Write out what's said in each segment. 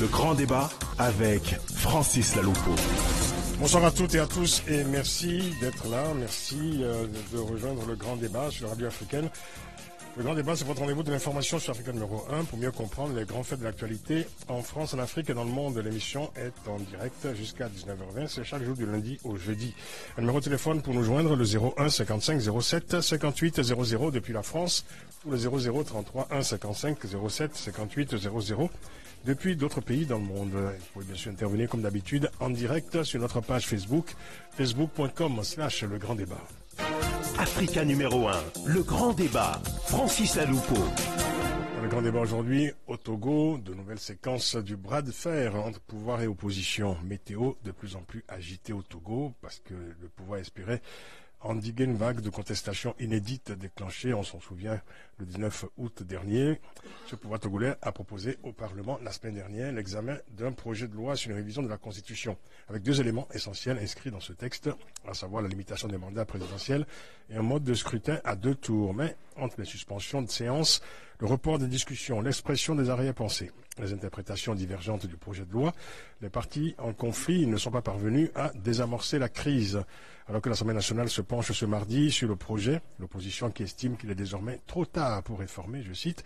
Le grand débat avec Francis Laloupo. Bonsoir à toutes et à tous et merci d'être là. Merci de rejoindre le grand débat sur la radio africaine. Le grand débat, c'est votre rendez-vous de l'information sur Africa numéro 1 pour mieux comprendre les grands faits de l'actualité en France, en Afrique et dans le monde. L'émission est en direct jusqu'à 19h20. C'est chaque jour du lundi au jeudi. Un numéro de téléphone pour nous joindre, le 01 55 07 58 00 depuis la France ou le 00 33 1 55 07 58 00 depuis d'autres pays dans le monde. Vous pouvez bien sûr intervenir comme d'habitude en direct sur notre page Facebook, facebook.com/le grand débat. Africa numéro 1, le grand débat, Francis Laloupo. Dans le grand débat aujourd'hui, au Togo, de nouvelles séquences du bras de fer entre pouvoir et opposition. Météo de plus en plus agitée au Togo parce que le pouvoir espérait endiguer une vague de contestation inédite déclenchée, on s'en souvient, le 19 août dernier. Ce pouvoir togolais a proposé au Parlement la semaine dernière l'examen d'un projet de loi sur une révision de la Constitution, avec deux éléments essentiels inscrits dans ce texte, à savoir la limitation des mandats présidentiels et un mode de scrutin à 2 tours. Mais entre les suspensions de séance, le report des discussions, l'expression des arrière-pensées, les interprétations divergentes du projet de loi, les partis en conflit ne sont pas parvenus à désamorcer la crise. Alors que l'Assemblée nationale se penche ce mardi sur le projet, l'opposition qui estime qu'il est désormais trop tard pour réformer, je cite,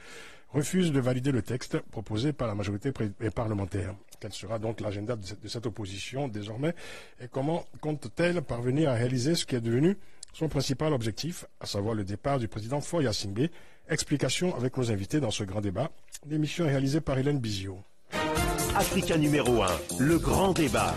refuse de valider le texte proposé par la majorité parlementaire. Quel sera donc l'agenda de cette opposition désormais et comment compte-t-elle parvenir à réaliser ce qui est devenu son principal objectif, à savoir le départ du président Faure Gnassingbé? Explication avec nos invités dans ce grand débat. L'émission est réalisée par Hélène Bizio. Africa numéro 1, le grand débat.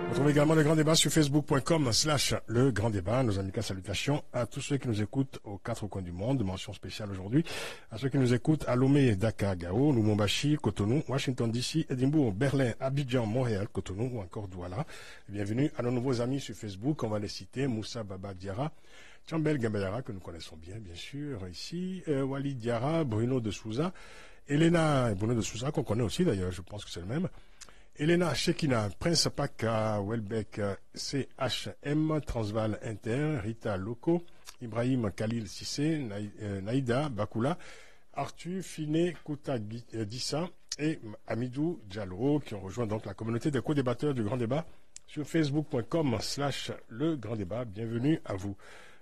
Retrouvez également le grand débat sur facebook.com/le grand débat. Nos amicales salutations à tous ceux qui nous écoutent aux 4 coins du monde. Mention spéciale aujourd'hui à ceux qui nous écoutent à Lomé, Dakar, Gao, Lubumbashi, Cotonou, Washington DC, Édimbourg, Berlin, Abidjan, Montréal, Cotonou ou encore Douala. Bienvenue à nos nouveaux amis sur Facebook. On va les citer: Moussa Baba Diarra, Tchambel Gambayara, que nous connaissons bien sûr ici, Walid Diarra, Bruno de Souza, Elena, Bruno de Souza qu'on connaît aussi d'ailleurs, je pense que c'est le même. Elena Shekina, Prince Paka, Welbeck, CHM, Transval Inter, Rita Loco, Ibrahim Khalil Sissé, Naïda Bakula, Arthur Finé Kouta Dissa et Amidou Diallo qui ont rejoint donc la communauté des co-débatteurs du Grand Débat sur facebook.com/le Grand Débat. Bienvenue à vous.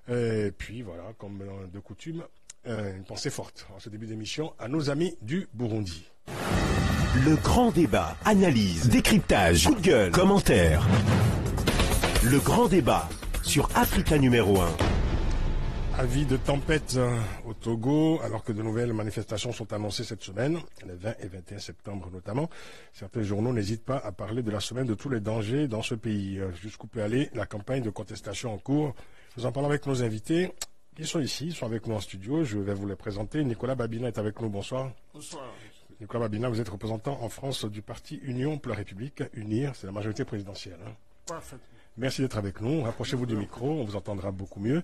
Et puis voilà, comme de coutume, une pensée forte en ce début d'émission à nos amis du Burundi. Le grand débat, analyse, décryptage, coup de gueule, commentaires. Le grand débat sur Africa numéro 1. Avis de tempête au Togo, alors que de nouvelles manifestations sont annoncées cette semaine, les 20 et 21 septembre notamment. Certains journaux n'hésitent pas à parler de la semaine de tous les dangers dans ce pays. Jusqu'où peut aller la campagne de contestation en cours? Nous en parlons avec nos invités. Ils sont ici, ils sont avec nous en studio. Je vais vous les présenter. Nicolas Babina est avec nous. Bonsoir. Bonsoir. Nicolas Babina, vous êtes représentant en France du parti Union pour la République. UNIR, c'est la majorité présidentielle. Parfaitement. Merci d'être avec nous. Rapprochez-vous du micro, on vous entendra beaucoup mieux.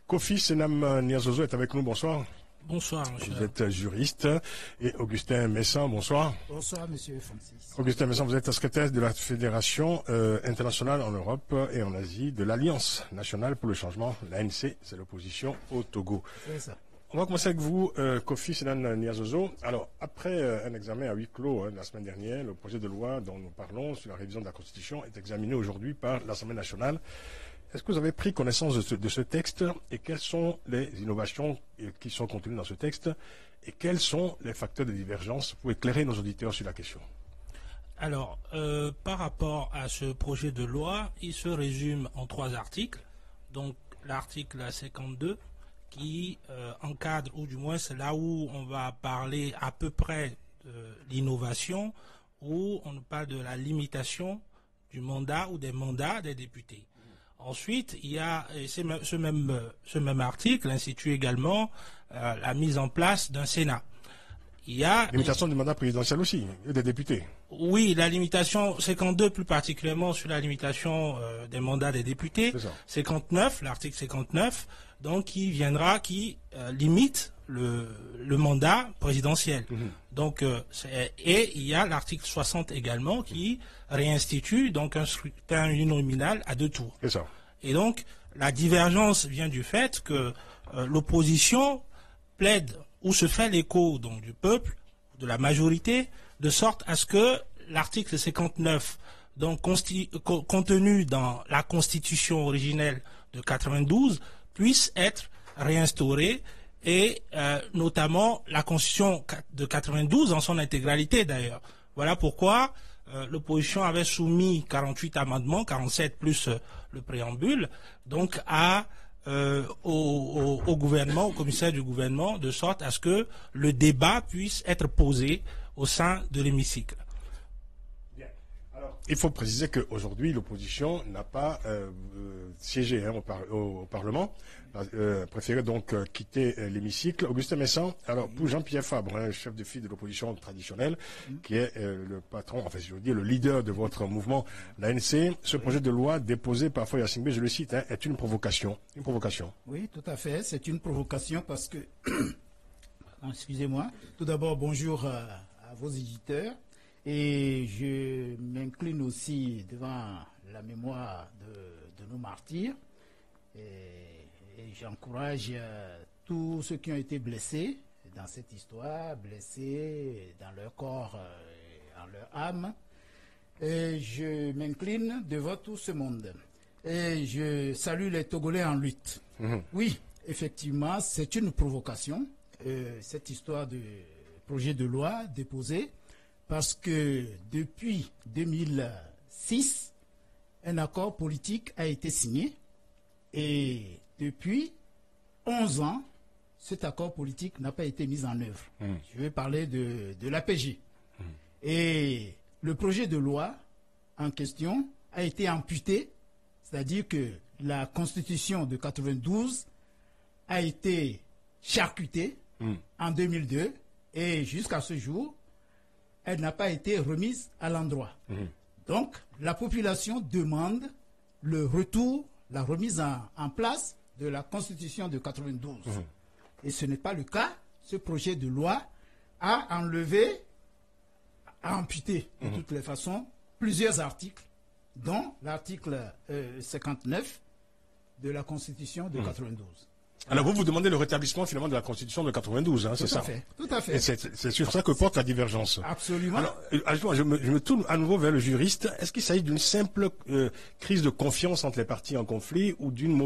Kofi Senam Niazozo est avec nous. Bonsoir. Bonsoir, monsieur. Vous êtes juriste. Et Augustin Messan, bonsoir. Bonsoir, monsieur Francis. Augustin Messan, vous êtes secrétaire de la Fédération internationale en Europe et en Asie de l'Alliance nationale pour le changement. L'ANC, c'est l'opposition au Togo. C'est ça. On va commencer avec vous, Kofi Senan Niazozo. Alors, après un examen à huis clos la semaine dernière, le projet de loi dont nous parlons sur la révision de la Constitution est examiné aujourd'hui par l'Assemblée nationale. Est-ce que vous avez pris connaissance de ce texte et quelles sont les innovations qui sont contenues dans ce texte et quels sont les facteurs de divergence pour éclairer nos auditeurs sur la question? Alors, par rapport à ce projet de loi, il se résume en 3 articles. Donc, l'article 52 qui encadre, ou du moins c'est là où on va parler à peu près de l'innovation, où on parle de la limitation du mandat ou des mandats des députés. Ensuite, il y a ce même article institue également la mise en place d'un Sénat. Il y a limitation du mandat présidentiel aussi, et des députés. Oui, la limitation 52 plus particulièrement sur la limitation des mandats des députés. 59, l'article 59, donc qui limite le mandat présidentiel. Donc et il y a l'article 60 également qui réinstitue donc un scrutin uninominal à 2 tours. C'est ça. Et donc la divergence vient du fait que l'opposition plaide ou se fait l'écho donc du peuple de la majorité, de sorte à ce que l'article 59, donc contenu dans la Constitution originelle de 92, puisse être réinstauré, et notamment la Constitution de 92 en son intégralité d'ailleurs. Voilà pourquoi l'opposition avait soumis 48 amendements, 47 plus le préambule, donc au gouvernement, au commissaire du gouvernement, de sorte à ce que le débat puisse être posé au sein de l'hémicycle. Il faut préciser qu'aujourd'hui, l'opposition n'a pas siégé au Parlement, préféré donc quitter l'hémicycle. Augustin Messan, alors pour Jean-Pierre Fabre, chef de file de l'opposition traditionnelle, qui est le patron, enfin je veux dire le leader de votre mouvement, l'ANC, ce projet de loi déposé par Foy Assingbe, je le cite, est une provocation. Une provocation. Oui, tout à fait, c'est une provocation parce que, excusez-moi, tout d'abord bonjour à vos éditeurs. Et je m'incline aussi devant la mémoire de nos martyrs et j'encourage tous ceux qui ont été blessés dans cette histoire, blessés dans leur corps et en leur âme. Et je m'incline devant tout ce monde. Et je salue les Togolais en lutte. Oui, effectivement, c'est une provocation, cette histoire de projet de loi déposé. Parce que depuis 2006, un accord politique a été signé et depuis 11 ans, cet accord politique n'a pas été mis en œuvre. Je vais parler de l'APG. Et le projet de loi en question a été amputé, c'est-à-dire que la Constitution de 92 a été charcutée en 2002 et jusqu'à ce jour, elle n'a pas été remise à l'endroit. Donc, la population demande le retour, la remise en place de la Constitution de 92. Et ce n'est pas le cas. Ce projet de loi a enlevé, a amputé de toutes les façons plusieurs articles, dont l'article 59 de la Constitution de 92. Alors vous demandez le rétablissement finalement de la Constitution de 92, c'est ça? Tout à fait. Et c'est sur ça que porte la divergence. Absolument. Alors, je me tourne à nouveau vers le juriste. Est-ce qu'il s'agit d'une simple crise de confiance entre les parties en conflit ou d'une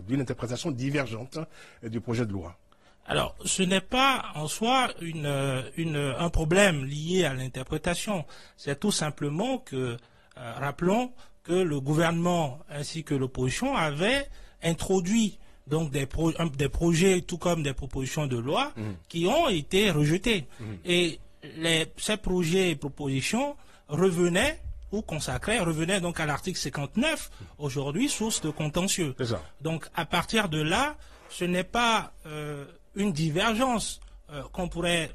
d'une interprétation divergente du projet de loi? Alors, ce n'est pas en soi un problème lié à l'interprétation. C'est tout simplement que, rappelons que le gouvernement ainsi que l'opposition avaient introduit donc des projets tout comme des propositions de loi qui ont été rejetés. Et ces projets et propositions revenaient donc à l'article 59, aujourd'hui source de contentieux. Donc à partir de là, ce n'est pas une divergence qu'on pourrait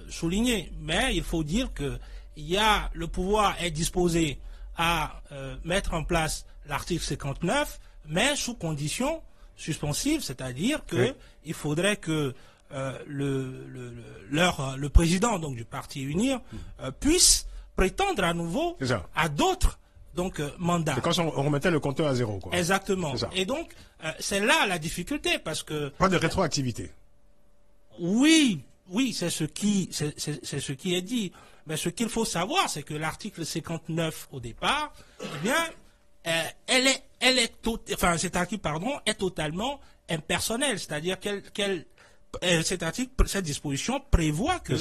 souligner, mais il faut dire que le pouvoir est disposé à mettre en place l'article 59, mais sous condition suspensive, c'est-à-dire que il faudrait que le président donc du parti Unir puisse prétendre à nouveau à d'autres mandats. C'est quand on remettait le compteur à zéro, quoi. Exactement. Et donc c'est là la difficulté parce que pas de rétroactivité. Oui, c'est ce qui est dit. Mais ce qu'il faut savoir, c'est que l'article 59 au départ, eh bien, cet article, est totalement impersonnel, c'est-à-dire cette disposition prévoit que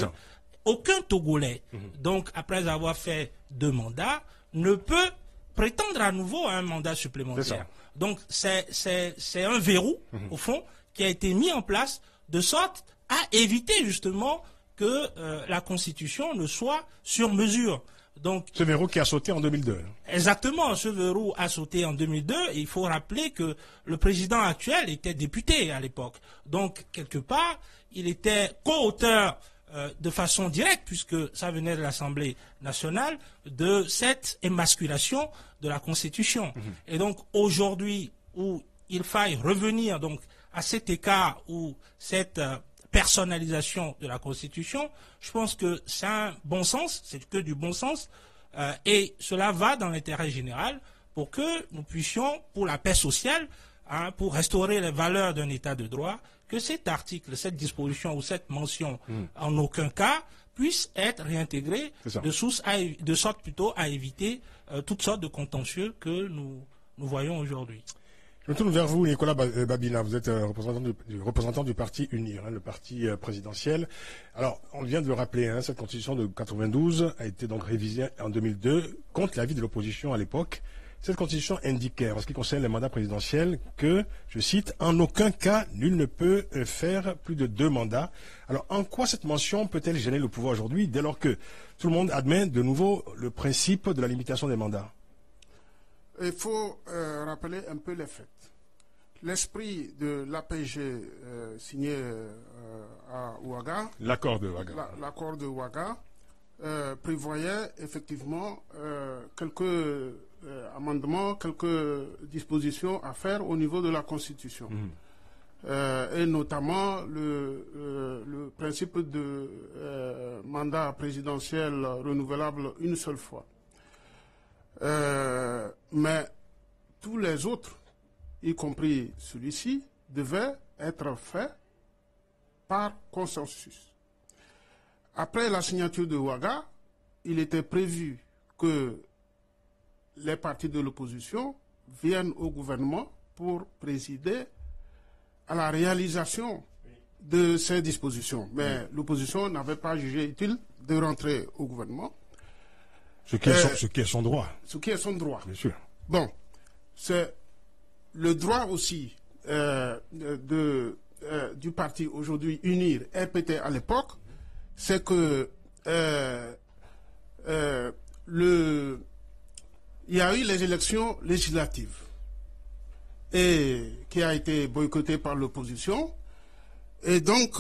aucun Togolais, donc après avoir fait 2 mandats, ne peut prétendre à nouveau à un mandat supplémentaire. Donc c'est un verrou au fond qui a été mis en place de sorte à éviter justement que la Constitution ne soit sur mesure. Donc, ce verrou qui a sauté en 2002. Exactement, ce verrou a sauté en 2002 et il faut rappeler que le président actuel était député à l'époque. Donc, quelque part, il était co-auteur de façon directe, puisque ça venait de l'Assemblée nationale, de cette émasculation de la Constitution. Et donc, aujourd'hui, où il faille revenir donc à cet écart ou cette personnalisation de la Constitution, je pense que c'est un bon sens, c'est que du bon sens, et cela va dans l'intérêt général pour que nous puissions, pour la paix sociale, pour restaurer les valeurs d'un État de droit, que cet article, cette disposition ou cette mention, en aucun cas, puisse être réintégré de sorte plutôt à éviter toutes sortes de contentieux que nous voyons aujourd'hui. Je me tourne vers vous, Nicolas Babina. Vous êtes représentant du parti UNIR, le parti présidentiel. Alors, on vient de le rappeler, cette constitution de 92 a été donc révisée en 2002 contre l'avis de l'opposition à l'époque. Cette constitution indiquait, en ce qui concerne les mandats présidentiels, que, je cite, « En aucun cas, nul ne peut faire plus de 2 mandats ». Alors, en quoi cette mention peut-elle gêner le pouvoir aujourd'hui, dès lors que tout le monde admet de nouveau le principe de la limitation des mandats? Il faut rappeler un peu les faits. L'esprit de l'APG signé à Ouaga, l'accord de Ouaga, l'accord de Ouaga prévoyait effectivement quelques amendements, quelques dispositions à faire au niveau de la Constitution. Et notamment le principe de mandat présidentiel renouvelable une seule fois. Mais tous les autres, y compris celui-ci, devaient être faits par consensus. Après la signature de Ouaga, il était prévu que les partis de l'opposition viennent au gouvernement pour présider à la réalisation de ces dispositions. Mais l'opposition n'avait pas jugé utile de rentrer au gouvernement. Ce qui est son droit. Ce qui est son droit. Bien sûr. Bon, c'est le droit aussi du parti aujourd'hui UNIR, RPT à l'époque, c'est que il y a eu les élections législatives et qui a été boycottée par l'opposition. Et donc,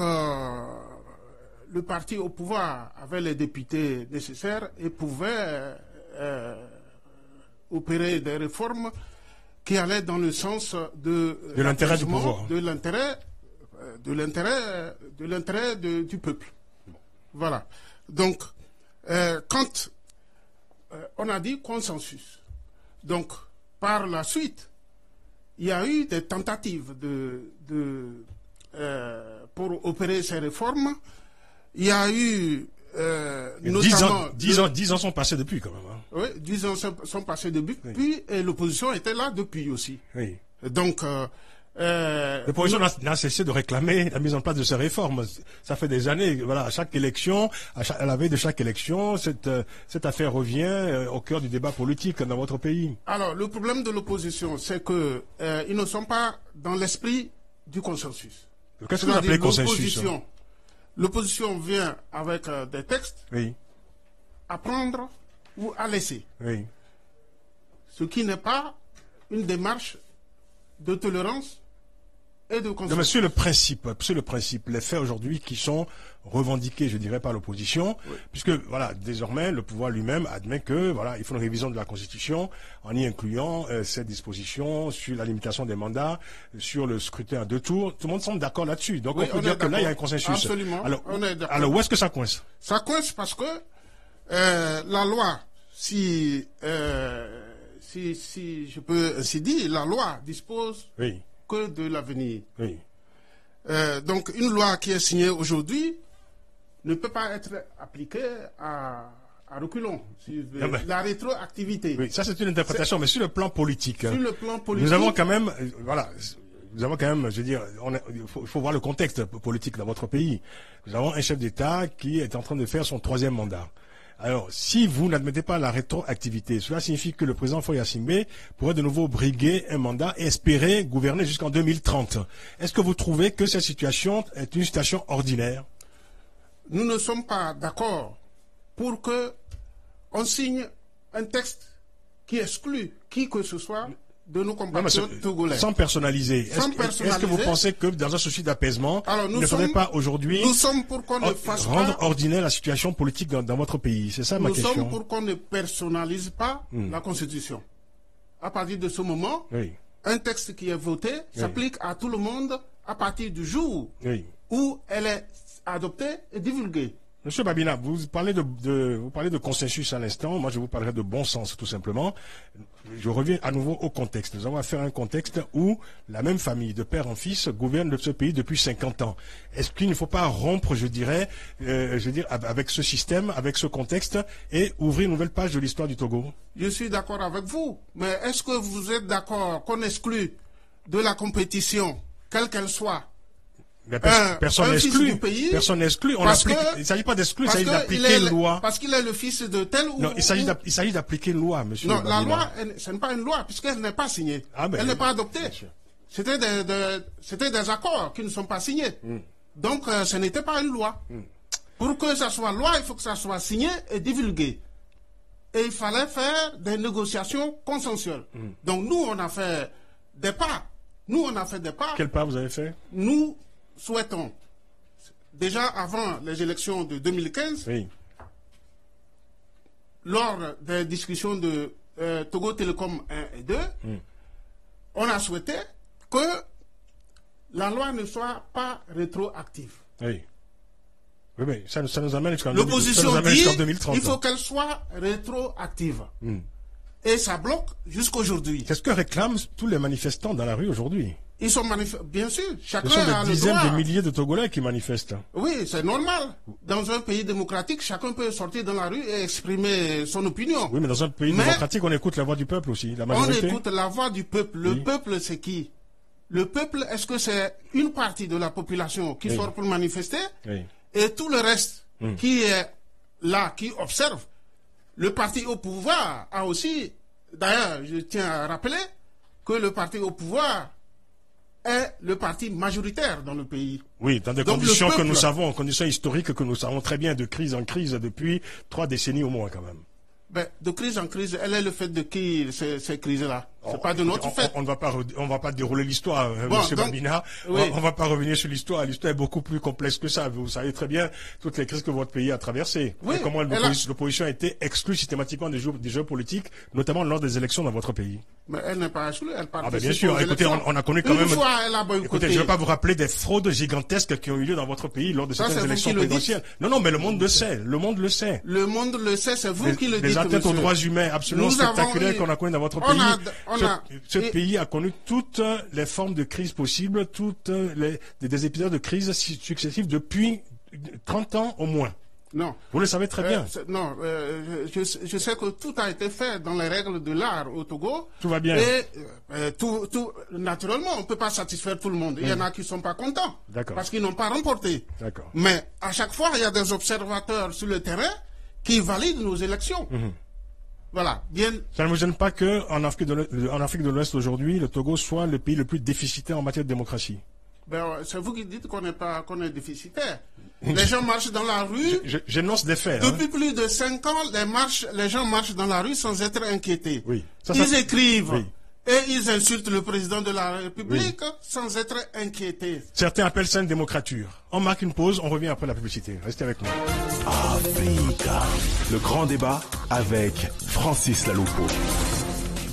le parti au pouvoir avait les députés nécessaires et pouvait opérer des réformes qui allaient dans le sens de l'intérêt du pouvoir, de l'intérêt du peuple. Voilà. Donc, quand on a dit consensus, donc par la suite, il y a eu des tentatives pour opérer ces réformes. Il y a eu notamment 10 ans sont passés depuis quand même. Oui, 10 ans sont passés depuis, oui. Et l'opposition était là depuis aussi. Oui. Donc l'opposition n'a cessé de réclamer la mise en place de ces réformes. Ça fait des années, voilà, à chaque élection, à la veille de chaque élection, cette affaire revient au cœur du débat politique dans votre pays. Alors, le problème de l'opposition, c'est que ils ne sont pas dans l'esprit du consensus. Qu'est-ce que vous appelez consensus? L'opposition vient avec des textes à prendre ou à laisser. Oui. Ce qui n'est pas une démarche de tolérance et de consensus. Non, mais sur le principe, les faits aujourd'hui qui sont revendiqués, je dirais, par l'opposition, puisque voilà, désormais, le pouvoir lui-même admet que voilà, il faut une révision de la Constitution en y incluant cette disposition sur la limitation des mandats, sur le scrutin à 2 tours. Tout le monde semble d'accord là-dessus. Donc on peut dire que là, il y a un consensus. Absolument. Alors où est-ce que ça coince? Ça coince parce que la loi, si je peux ainsi dire, la loi dispose que de l'avenir. Oui. Donc une loi qui est signée aujourd'hui ne peut pas être appliquée à reculons. La rétroactivité. Oui, ça c'est une interprétation, mais sur le plan politique. Sur le plan politique. Nous avons quand même, je veux dire, il faut voir le contexte politique dans votre pays. Nous avons un chef d'État qui est en train de faire son 3e mandat. Alors, si vous n'admettez pas la rétroactivité, cela signifie que le président Faure Gnassingbé pourrait de nouveau briguer un mandat et espérer gouverner jusqu'en 2030. Est-ce que vous trouvez que cette situation est une situation ordinaire? Nous ne sommes pas d'accord pour que on signe un texte qui exclut qui que ce soit de nos compatriotes togolais. Sans personnaliser. Est-ce que vous pensez que dans un souci d'apaisement, il ne faudrait pas aujourd'hui rendre ordinaire la situation politique dans votre pays? C'est ça ma question. Nous sommes pour qu'on ne personnalise pas la Constitution. À partir de ce moment, un texte qui est voté s'applique à tout le monde à partir du jour où elle est adoptée et divulguée. Monsieur Babina, vous parlez de consensus à l'instant. Moi, je vous parlerai de bon sens, tout simplement. Je reviens à nouveau au contexte. Nous avons affaire à un contexte où la même famille, de père en fils, gouverne ce pays depuis 50 ans. Est-ce qu'il ne faut pas rompre, avec ce système, avec ce contexte, et ouvrir une nouvelle page de l'histoire du Togo? Je suis d'accord avec vous, mais est-ce que vous êtes d'accord qu'on exclut de la compétition, quelle qu'elle soit, personne n'exclut. Personne n'exclut. Il ne s'agit pas d'exclure, il s'agit d'appliquer une loi. Parce qu'il est le fils de tel ou... Non, il s'agit d'appliquer une loi, monsieur. Non, la loi, ce n'est pas une loi, puisqu'elle n'est pas signée. Elle n'est pas adoptée. C'était des accords qui ne sont pas signés. Donc, ce n'était pas une loi. Pour que ça soit loi, il faut que ça soit signé et divulgué. Et il fallait faire des négociations consensuelles. Donc, nous, on a fait des pas. Quel pas vous avez fait? Nous souhaitons, déjà avant les élections de 2015, oui, lors des discussions de Togo Télécom 1 et 2, on a souhaité que la loi ne soit pas rétroactive. Oui. Oui, mais ça nous amène jusqu'en 2030. L'opposition dit il faut qu'elle soit rétroactive. Et ça bloque jusqu'aujourd'hui. C'est ce que réclament tous les manifestants dans la rue aujourd'hui. Ils sont bien sûr. Chacun Ce sont a des le dizaines droit. de milliers de Togolais qui manifestent. Oui, c'est normal. Dans un pays démocratique, chacun peut sortir dans la rue et exprimer son opinion. Oui, mais dans un pays démocratique, on écoute la voix du peuple aussi, la majorité. On écoute la voix du peuple. Le peuple, c'est qui? Le peuple, est-ce que c'est une partie de la population qui sort pour manifester? Et tout le reste qui est là, qui observe? Le parti au pouvoir a aussi, d'ailleurs, je tiens à rappeler que le parti au pouvoir est le parti majoritaire dans le pays. Oui, dans des conditions que nous savons, conditions historiques que nous savons très bien, de crise en crise depuis 3 décennies au moins quand même. Ben, de crise en crise, elle est le fait de qui ces crises-là? C'est pas de notre fait. On ne va pas dérouler l'histoire, monsieur Babina. Oui. On va pas revenir sur l'histoire. L'histoire est beaucoup plus complexe que ça. Vous savez très bien toutes les crises que votre pays a traversées. Oui, et comment l'opposition a été exclue systématiquement des jeux politiques, notamment lors des élections dans votre pays. Mais elle n'est pas exclue, elle participe. Bien sûr. Écoutez, on a connu quand même. Écoutez, je ne vais pas vous rappeler des fraudes gigantesques qui ont eu lieu dans votre pays lors de certaines élections présidentielles. Non, mais le monde le sait. Le monde le sait. Le monde le sait, c'est vous qui le dites. Des atteintes aux droits humains absolument spectaculaires qu'on a connues dans votre pays. Ce pays a connu toutes les formes de crise possibles, des épisodes de crise successifs depuis 30 ans au moins. Non. Vous le savez très bien. Je sais que tout a été fait dans les règles de l'art au Togo. Tout va bien. Et naturellement, on ne peut pas satisfaire tout le monde. Il y en a qui ne sont pas contents. Parce qu'ils n'ont pas remporté. Mais à chaque fois, il y a des observateurs sur le terrain qui valident nos élections. Voilà, bien. Ça ne vous gêne pas qu'en Afrique de l'Ouest aujourd'hui, le Togo soit le pays le plus déficitaire en matière de démocratie? C'est vous qui dites qu'on est déficitaire. Les gens marchent dans la rue. J'énonce des faits. Depuis plus de 5 ans, les gens marchent dans la rue sans être inquiétés. Oui. Ils écrivent. Oui. Et ils insultent le président de la République sans être inquiétés. Certains appellent ça une démocrature. On marque une pause, on revient après la publicité. Restez avec nous. Africa. Le grand débat avec Francis Laloupo.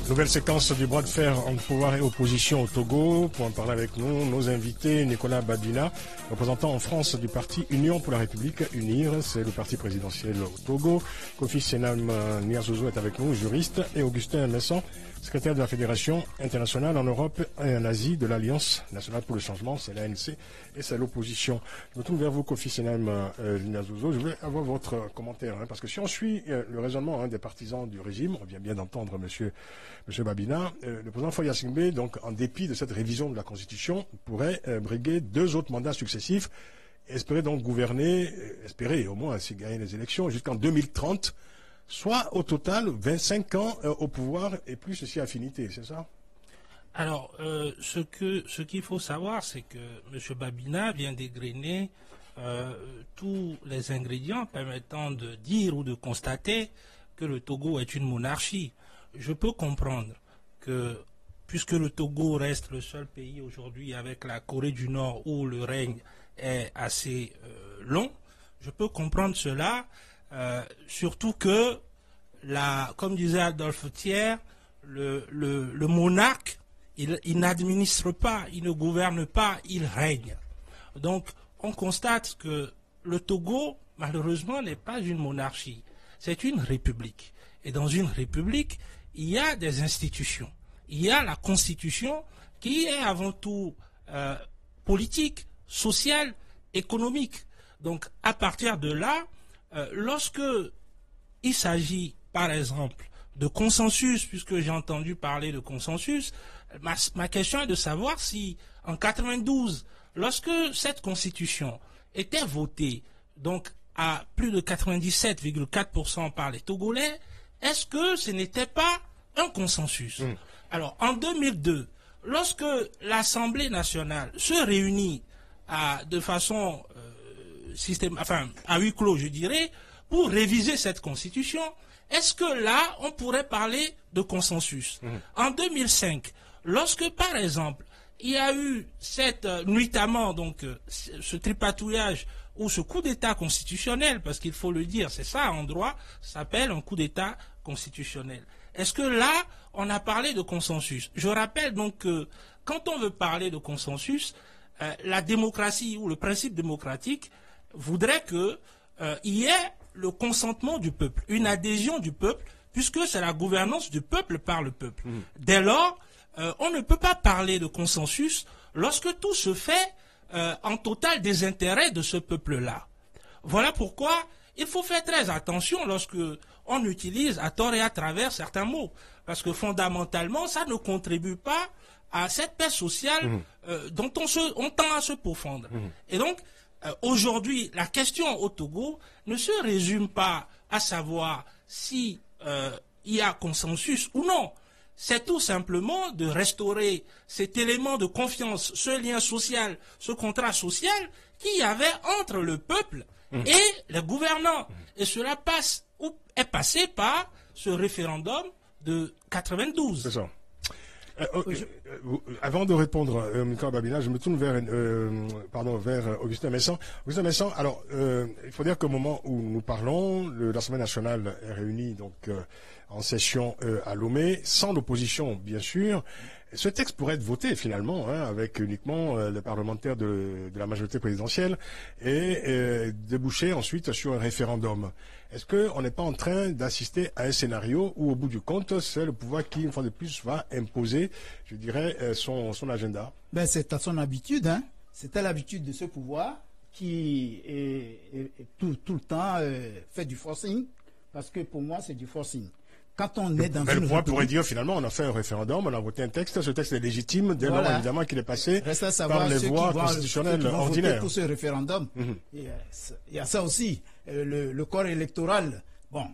Nouvelle séquence du bras de fer entre pouvoir et opposition au Togo. Pour en parler avec nous, nos invités, Nicolas Babina, représentant en France du parti Union pour la République, UNIR, c'est le parti présidentiel au Togo. Kofi Senam Niazozo est avec nous, juriste, et Augustin Messon, secrétaire de la Fédération internationale en Europe et en Asie de l'Alliance nationale pour le changement, c'est l'ANC, et c'est l'opposition. Je me tourne vers vous, Kofi Senam Niazozo. Je voulais avoir votre commentaire, parce que si on suit le raisonnement des partisans du régime, on vient bien d'entendre Monsieur Babina, le président Faye Assingbe, donc en dépit de cette révision de la Constitution, pourrait briguer 2 autres mandats successifs, espérer donc gouverner, espérer au moins s'il gagne les élections jusqu'en 2030, soit au total 25 ans au pouvoir et plus ceci affinité, c'est ça? Alors, ce qu'il faut savoir, c'est que M. Babina vient dégrainer tous les ingrédients permettant de dire ou de constater que le Togo est une monarchie. Je peux comprendre que, puisque le Togo reste le seul pays aujourd'hui avec la Corée du Nord où le règne est assez long, je peux comprendre cela, surtout que, comme disait Adolphe Thiers, le monarque, il n'administre pas, il ne gouverne pas, il règne. Donc, on constate que le Togo, malheureusement, n'est pas une monarchie. C'est une république. Et dans une république, il y a des institutions. Il y a la Constitution qui est avant tout politique, sociale, économique. Donc, à partir de là, lorsque il s'agit, par exemple, de consensus, puisque j'ai entendu parler de consensus, ma question est de savoir si, en 92, lorsque cette Constitution était votée, donc à plus de 97,4% par les Togolais, est-ce que ce n'était pas un consensus? Alors, en 2002, lorsque l'Assemblée nationale se réunit de façon à huis clos, je dirais, pour réviser cette Constitution, est-ce que là, on pourrait parler de consensus? En 2005, lorsque, par exemple, il y a eu nuitamment, donc, ce tripatouillage ou ce coup d'État constitutionnel, parce qu'il faut le dire, c'est ça en droit, ça s'appelle un coup d'État constitutionnel. Est-ce que là, on a parlé de consensus? Je rappelle donc que quand on veut parler de consensus, la démocratie ou le principe démocratique voudrait que il y ait le consentement du peuple, une adhésion du peuple, puisque c'est la gouvernance du peuple par le peuple. Dès lors, on ne peut pas parler de consensus lorsque tout se fait en total désintérêt de ce peuple-là. Voilà pourquoi il faut faire très attention lorsque on utilise à tort et à travers certains mots, parce que fondamentalement, ça ne contribue pas à cette paix sociale dont on tend à se pourfendre. Et donc, aujourd'hui, la question au Togo ne se résume pas à savoir si il y a consensus ou non. C'est tout simplement de restaurer cet élément de confiance, ce lien social, ce contrat social qu'il y avait entre le peuple et les gouvernants. Et cela passe ou est passé par ce référendum de 92. C'est ça. Avant de répondre, Mika Babina, je me tourne vers Augustin Messan. Augustin Messan, alors, il faut dire qu'au moment où nous parlons, l'Assemblée nationale est réunie donc en session à Lomé, sans l'opposition, bien sûr. Ce texte pourrait être voté finalement, avec uniquement les parlementaires de la majorité présidentielle et déboucher ensuite sur un référendum. Est-ce qu'on n'est pas en train d'assister à un scénario où, au bout du compte, c'est le pouvoir qui, une fois de plus, va imposer, je dirais, son agenda? Ben, c'est à son habitude, hein. C'est à l'habitude de ce pouvoir qui est tout le temps fait du forcing, parce que pour moi, c'est du forcing. Quand on est dans le pouvoir pourrait dire finalement on a fait un référendum, on a voté un texte, ce texte est légitime dès lors évidemment qu'il est passé par les voies constitutionnelles ordinaires. Pour ce référendum, il y a ça aussi, le corps électoral. Bon,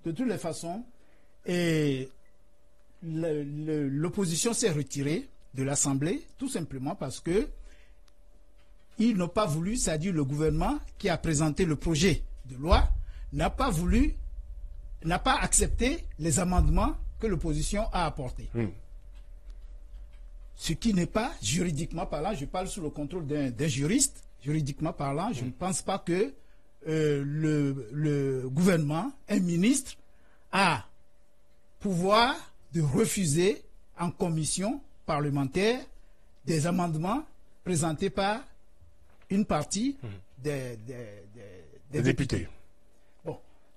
de toutes les façons, et l'opposition s'est retirée de l'Assemblée tout simplement parce que ils n'ont pas voulu, c'est-à-dire le gouvernement qui a présenté le projet de loi n'a pas accepté les amendements que l'opposition a apportés. Ce qui n'est pas, juridiquement parlant, je parle sous le contrôle d'un juriste, juridiquement parlant, je ne pense pas que le gouvernement, un ministre, a pouvoir de refuser en commission parlementaire des amendements présentés par une partie des députés.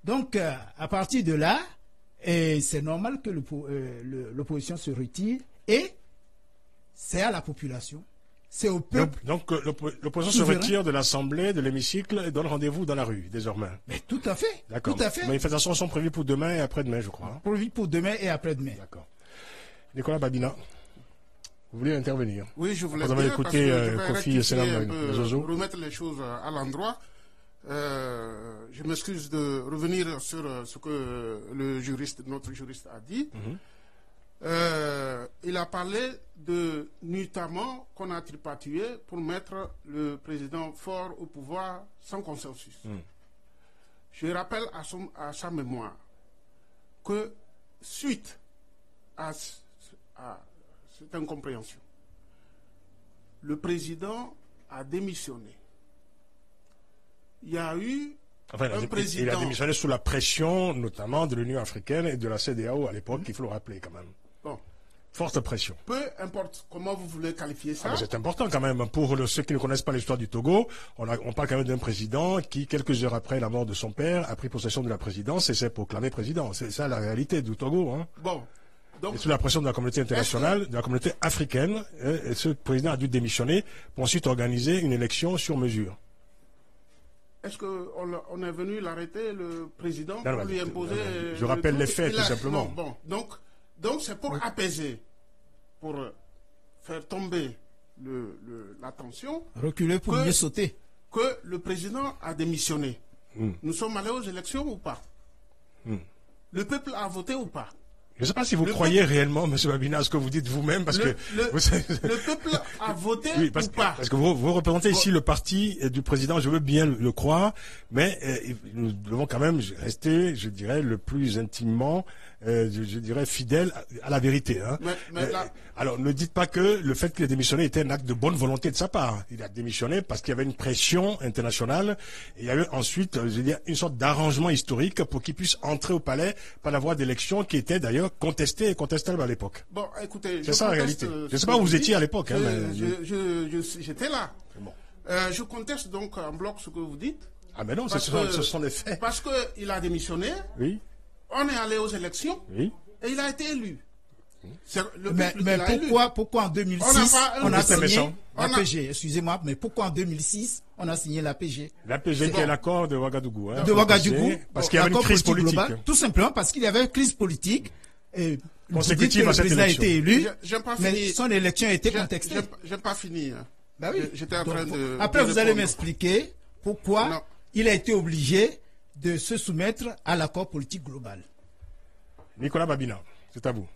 Donc, à partir de là, c'est normal que l'opposition se retire et c'est à la population, c'est au peuple. Donc l'opposition se retire de l'Assemblée, de l'hémicycle et donne rendez-vous dans la rue, désormais. Mais tout à fait. D'accord. Tout à fait. Les manifestations sont prévues pour demain et après-demain, je crois. Prévues pour demain et après-demain. D'accord. Nicolas Babina, vous voulez intervenir? Oui, je voulais vous avez écouté Kofi Selam Zozo. Remettre les choses à l'endroit. Je m'excuse de revenir sur ce que notre juriste a dit. Il a parlé de notamment qu'on a tripatouillé pour mettre le président fort au pouvoir sans consensus. Je rappelle à sa mémoire que suite à cette incompréhension, le président a démissionné. Il y a eu un président... Il a démissionné sous la pression, notamment de l'Union africaine et de la CEDEAO à l'époque, il faut le rappeler quand même. Bon. Forte pression. Peu importe comment vous voulez qualifier ça. Ah, c'est important quand même. Pour ceux qui ne connaissent pas l'histoire du Togo, on parle quand même d'un président qui, quelques heures après la mort de son père, a pris possession de la présidence et s'est proclamé président. C'est ça la réalité du Togo. Hein. Bon. Donc, et sous la pression de la communauté internationale, de la communauté africaine, ce président a dû démissionner pour ensuite organiser une élection sur mesure. Est-ce qu'on est venu l'arrêter, le président, Non, pour lui imposer... je rappelle les faits, tout simplement. Non, bon, donc c'est pour apaiser, pour faire tomber la tension... Reculer pour mieux sauter. Que le président a démissionné. Nous sommes allés aux élections ou pas? Le peuple a voté ou pas? Je ne sais pas si vous croyez réellement, M. Babina, à ce que vous dites vous-même, parce que... Le peuple a voté ou pas? Parce que vous représentez ici le parti du président, je veux bien le croire, mais nous devons quand même rester, je dirais, le plus intimement, je dirais, fidèle à la vérité. Hein. Alors, ne dites pas que le fait qu'il ait démissionné était un acte de bonne volonté de sa part. Il a démissionné parce qu'il y avait une pression internationale, et il y avait ensuite, je veux dire, une sorte d'arrangement historique pour qu'il puisse entrer au palais par la voie d'élection qui était d'ailleurs contestée et contestable à l'époque. Bon, écoutez, c'est ça la réalité. Je ne sais pas où vous étiez à l'époque. J'étais là. Bon. Je conteste donc en bloc ce que vous dites. Ah mais non, ce sont les faits. Parce qu'il a démissionné. Oui. On est allé aux élections. Oui. Et il a été élu. Mais pourquoi en 2006 on a signé l'APG? Excusez-moi, mais pourquoi en 2006 on a signé l'APG? L'APG qui est l'accord de Ouagadougou. Hein, de Ouagadougou. Parce qu'il y avait une crise politique. Globale, tout simplement parce qu'il y avait une crise politique. Et consécutive à cette élection. Le président a été élu, mais son élection a été contestée. Je n'ai pas fini. Bah oui. J'étais en train de... Après, vous allez m'expliquer pourquoi il a été obligé de se soumettre à l'accord politique global. Nicolas Babina, c'est à vous.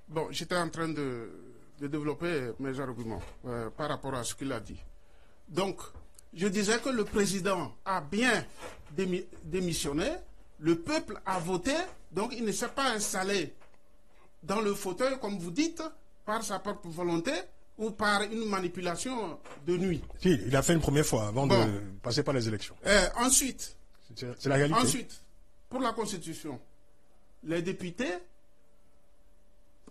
Bon, j'étais en train de développer mes arguments par rapport à ce qu'il a dit. Donc, je disais que le président a bien démissionné, le peuple a voté, donc il ne s'est pas installé dans le fauteuil, comme vous dites, par sa propre volonté ou par une manipulation de nuit. Si, il a fait une première fois avant de passer par les élections. Ensuite, c'est la réalité. Ensuite, pour la Constitution, les députés,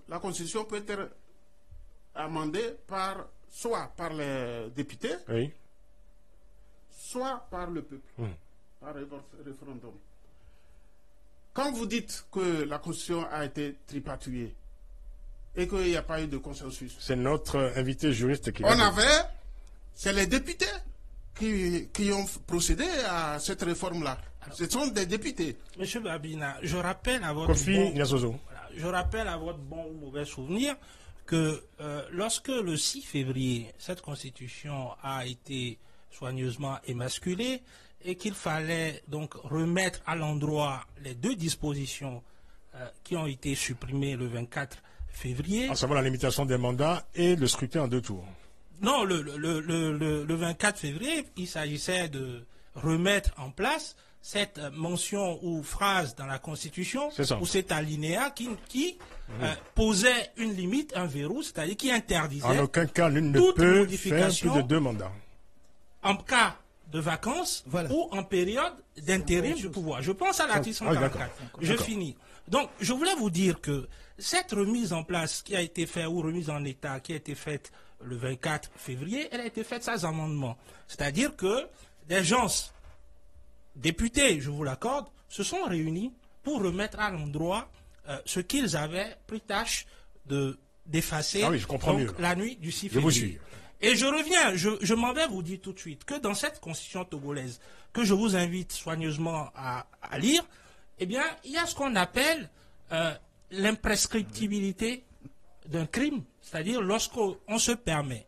la Constitution peut être amendée soit par les députés, oui, soit par le peuple, par référendum. Quand vous dites que la Constitution a été tripatouillée et qu'il n'y a pas eu de consensus, c'est notre invité juriste qui c'est les députés qui ont procédé à cette réforme-là. Ce sont des députés. Monsieur Babina, je rappelle à votre bon ou mauvais souvenir que lorsque le 6 février, cette constitution a été soigneusement émasculée et qu'il fallait donc remettre à l'endroit les deux dispositions qui ont été supprimées le 24 février. À savoir la limitation des mandats et le scrutin en 2 tours. Non, le 24 février, il s'agissait de remettre en place cette mention ou phrase dans la Constitution, ou cet alinéa qui posait une limite, un verrou, c'est-à-dire qui interdisait en aucun cas l'une ne peut faire plus de 2 mandats. En cas de vacances ou en période d'intérim du pouvoir. Je pense à l'article 144. Je finis. Donc, je voulais vous dire que cette remise en place qui a été faite, ou remise en état qui a été faite le 24 février, elle a été faite sans amendement. C'est-à-dire que des gens, députés, je vous l'accorde, se sont réunis pour remettre à l'endroit ce qu'ils avaient pris tâche d'effacer la nuit du 6 février. Et je reviens, je m'en vais vous dire tout de suite que dans cette constitution togolaise, que je vous invite soigneusement à lire, eh bien, il y a ce qu'on appelle l'imprescriptibilité d'un crime, c'est-à-dire lorsqu'on se permet,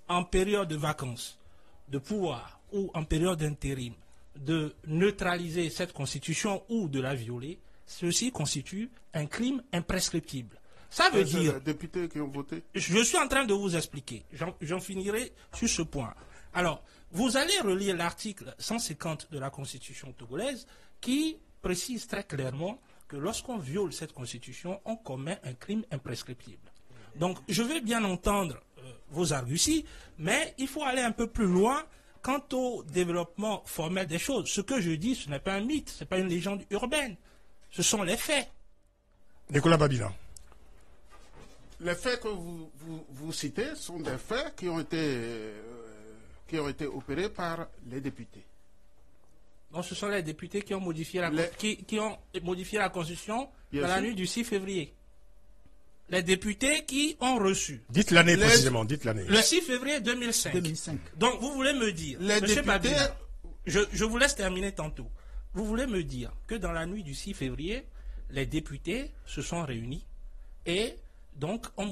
en période de vacances, de pouvoir, ou en période d'intérim, de neutraliser cette constitution ou de la violer, ceci constitue un crime imprescriptible. Ça veut dire... Les députés qui ont voté. Je suis en train de vous expliquer. J'en finirai sur ce point. Alors, vous allez relire l'article 150 de la Constitution togolaise qui précise très clairement que lorsqu'on viole cette Constitution, on commet un crime imprescriptible. Donc, je veux bien entendre vos arguties, mais il faut aller un peu plus loin quant au développement formel des choses. Ce que je dis, ce n'est pas un mythe, ce n'est pas une légende urbaine. Ce sont les faits. Nicolas Babina. les faits que vous citez sont des faits qui ont été opérés par les députés. Donc ce sont les députés qui ont modifié la Constitution dans la nuit du 6 février. Les députés qui ont reçu. Dites l'année précisément, dites l'année. Le 6 février 2005. Donc vous voulez me dire, les Monsieur députés... Babina, je vous laisse terminer tantôt. Vous voulez me dire que dans la nuit du 6 février, les députés se sont réunis et donc ont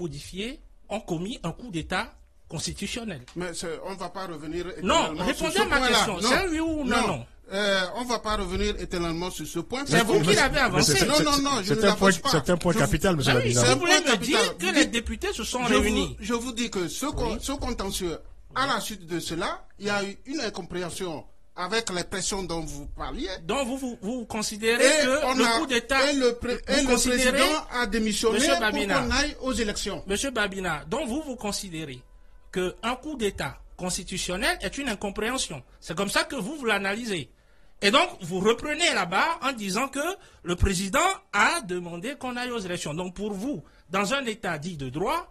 commis un coup d'État constitutionnel. Mais on ne va pas revenir Non, éternellement répondez sur à ce ma point-là. question. C'est un oui ou non? On ne va pas revenir éternellement sur ce point. C'est vous qui l'avez avancé. Non, je ne l'avance pas. C'est un point capital, M. Babina. Vous voulez me dire que les députés se sont réunis. Je vous dis que ce contentieux, à la suite de cela, il y a eu une incompréhension avec les pressions dont vous parliez. Donc vous considérez que le coup d'État... Et le président a démissionné pour qu'on aille aux élections. Monsieur Babina, donc vous considérez qu'un coup d'État constitutionnel est une incompréhension. C'est comme ça que vous l'analysez. Et donc, vous reprenez là-bas en disant que le président a demandé qu'on aille aux élections. Donc, pour vous, dans un État dit de droit,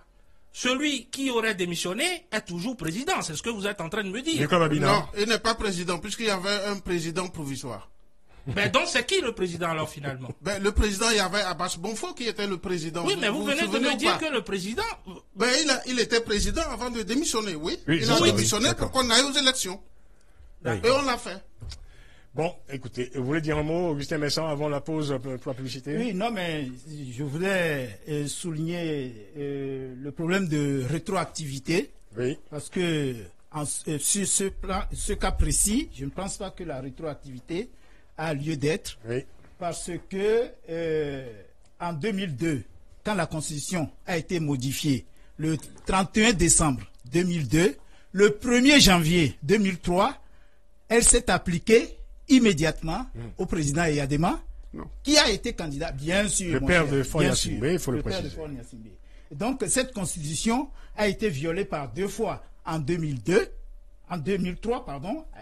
celui qui aurait démissionné est toujours président. C'est ce que vous êtes en train de me dire. Non, il n'est pas président, puisqu'il y avait un président provisoire. Ben donc, c'est qui le président alors finalement? Le président, il y avait Abbas Bonfo qui était le président. Oui, mais vous venez de me dire que le président... il était président avant de démissionner, oui. Il a démissionné pour qu'on aille aux élections. Et on l'a fait. Bon, écoutez, vous voulez dire un mot, Augustin Messan, avant la pause pour la publicité? Oui, non, mais je voulais souligner le problème de rétroactivité. Oui. Parce que sur ce cas précis, je ne pense pas que la rétroactivité a lieu d'être. Oui. Parce que en 2002, quand la Constitution a été modifiée, le 31 décembre 2002, le 1er janvier 2003, elle s'est appliquée immédiatement au président Eyadema, qui a été candidat, bien sûr. Le père de Faure Gnassingbé, il faut le préciser. Donc, cette constitution a été violée par 2 fois en 2003,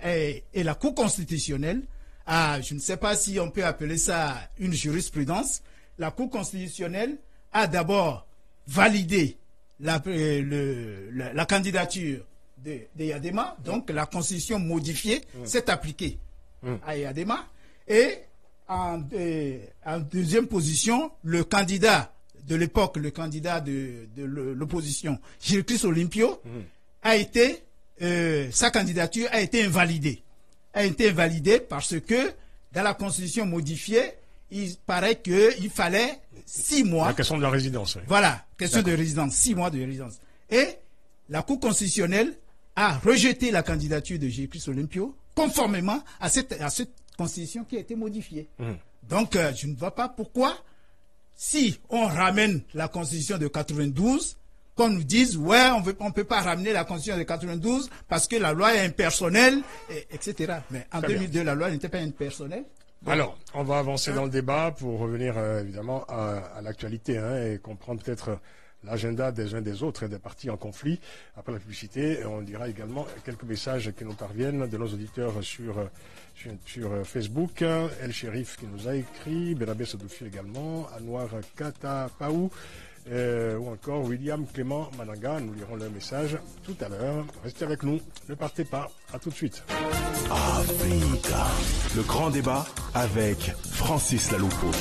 et la Cour constitutionnelle a, je ne sais pas si on peut appeler ça une jurisprudence, la Cour constitutionnelle a d'abord validé la candidature de Eyadema, donc la constitution modifiée s'est appliquée à Eyadema, et en deuxième position, le candidat de l'époque, le candidat de l'opposition, Gilles-Christ Olympio, sa candidature a été invalidée. Parce que dans la constitution modifiée, il paraît qu'il fallait 6 mois. La question de la résidence. Oui. Voilà, question de résidence, 6 mois de résidence. Et la Cour constitutionnelle a rejeté la candidature de Gilles-Christ Olympio conformément à cette constitution qui a été modifiée. Donc, je ne vois pas pourquoi, si on ramène la constitution de 92, qu'on nous dise, ouais, on peut pas ramener la constitution de 92 parce que la loi est impersonnelle, etc. Mais en 2002, la loi n'était pas impersonnelle. Bon. Alors, on va avancer dans le débat pour revenir évidemment à l'actualité et comprendre peut-être l'agenda des uns des autres et des partis en conflit. Après la publicité, on dira également quelques messages qui nous parviennent de nos auditeurs sur Facebook. El Sherif qui nous a écrit, Benabé Sadoufi également, Anwar Katapaou, ou encore William Clément Mananga. Nous lirons leur message tout à l'heure. Restez avec nous, ne partez pas. À tout de suite. Africa. Le grand débat avec Francis Laloupo.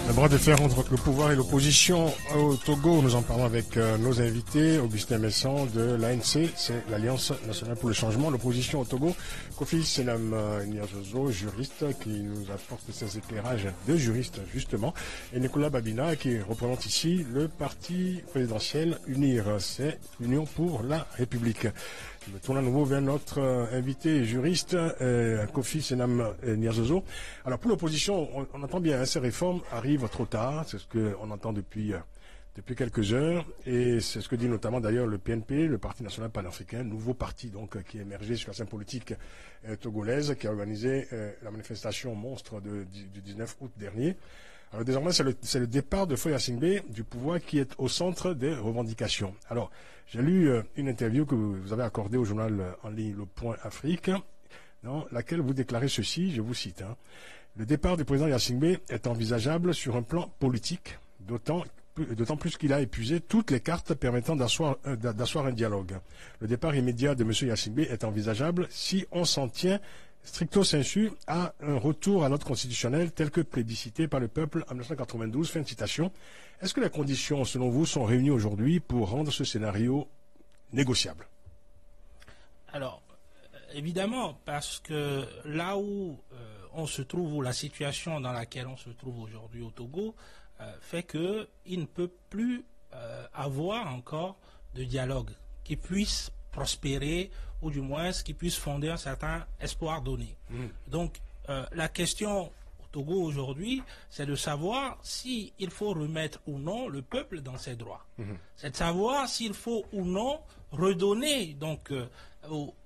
Le bras de fer entre le pouvoir et l'opposition au Togo. Nous en parlons avec nos invités. Augustin Messan de l'ANC, c'est l'Alliance nationale pour le changement. L'opposition au Togo. Kofi Senam Niazozo, juriste, qui nous apporte ses éclairages de juriste, justement. Et Nicolas Babina, qui représente ici le parti présidentiel UNIR. C'est Union pour la République. Je me tourne à nouveau vers notre invité juriste, Kofi Senam Niazozo. Alors pour l'opposition, on entend bien, ces réformes arrivent trop tard, c'est ce qu'on entend depuis quelques heures, et c'est ce que dit notamment d'ailleurs le PNP, le Parti national panafricain, nouveau parti donc qui est émergé sur la scène politique togolaise, qui a organisé la manifestation monstre du 19 août dernier. Alors désormais, c'est le départ de Faure Gnassingbé du pouvoir qui est au centre des revendications. Alors, j'ai lu une interview que vous avez accordée au journal en ligne Le Point Afrique, dans laquelle vous déclarez ceci, je vous cite. Le départ du président Gnassingbé est envisageable sur un plan politique, d'autant d'autant plus qu'il a épuisé toutes les cartes permettant d'asseoir un dialogue. Le départ immédiat de M. Yacine est envisageable si on s'en tient stricto sensu à un retour à l'ordre constitutionnel tel que plébiscité par le peuple en 1992. Fin de citation. Est-ce que les conditions, selon vous, sont réunies aujourd'hui pour rendre ce scénario négociable? Alors, évidemment, parce que là où on se trouve, ou la situation dans laquelle on se trouve aujourd'hui au Togo, fait qu'il ne peut plus avoir encore de dialogue qui puisse prospérer, ou du moins qui puisse fonder un certain espoir donné. Donc, la question au Togo aujourd'hui, c'est de savoir s'il faut remettre ou non le peuple dans ses droits. C'est de savoir s'il faut ou non redonner, donc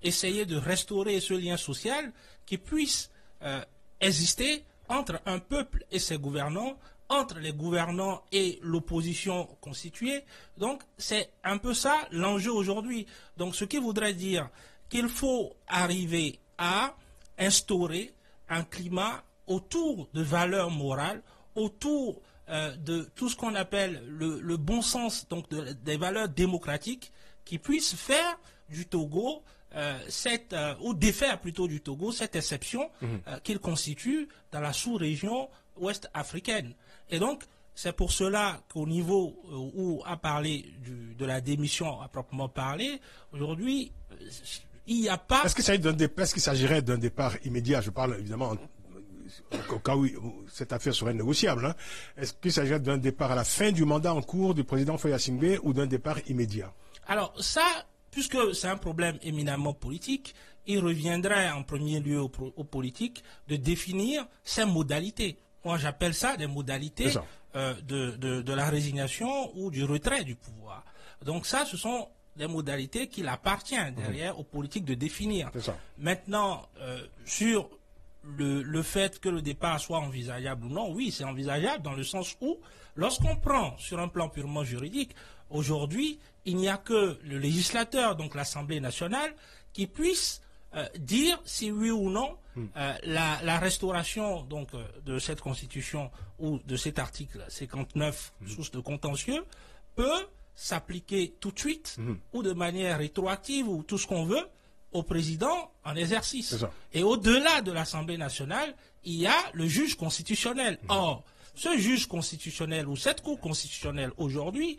essayer de restaurer ce lien social qui puisse exister entre un peuple et ses gouvernants, entre les gouvernants et l'opposition constituée. Donc, c'est un peu ça l'enjeu aujourd'hui. Donc, ce qui voudrait dire qu'il faut arriver à instaurer un climat autour de valeurs morales, autour de tout ce qu'on appelle le bon sens, donc des valeurs démocratiques, qui puissent faire du Togo, ou défaire plutôt du Togo, cette exception qu'il constitue dans la sous-région ouest africaine. Et donc, c'est pour cela qu'au niveau où a parlé de la démission à proprement parler, aujourd'hui, il n'y a pas... Est-ce qu'il s'agirait d'un départ immédiat? Je parle évidemment au cas où cette affaire serait négociable. Hein. Est-ce qu'il s'agirait d'un départ à la fin du mandat en cours du président Faye Assingbe ou d'un départ immédiat? Alors ça, puisque c'est un problème éminemment politique, il reviendrait en premier lieu aux politiques de définir ces modalités. Moi, j'appelle ça des modalités de la résignation ou du retrait du pouvoir. Donc ça, ce sont des modalités qu'il appartient derrière aux politiques de définir. Maintenant, sur le fait que le départ soit envisageable ou non, oui, c'est envisageable dans le sens où, lorsqu'on prend sur un plan purement juridique, aujourd'hui, il n'y a que le législateur, donc l'Assemblée nationale, qui puisse dire si oui ou non la restauration donc de cette constitution ou de cet article 59 source de contentieux peut s'appliquer tout de suite ou de manière rétroactive ou tout ce qu'on veut au président en exercice. Et au-delà de l'Assemblée nationale, il y a le juge constitutionnel. Or, ce juge constitutionnel ou cette cour constitutionnelle aujourd'hui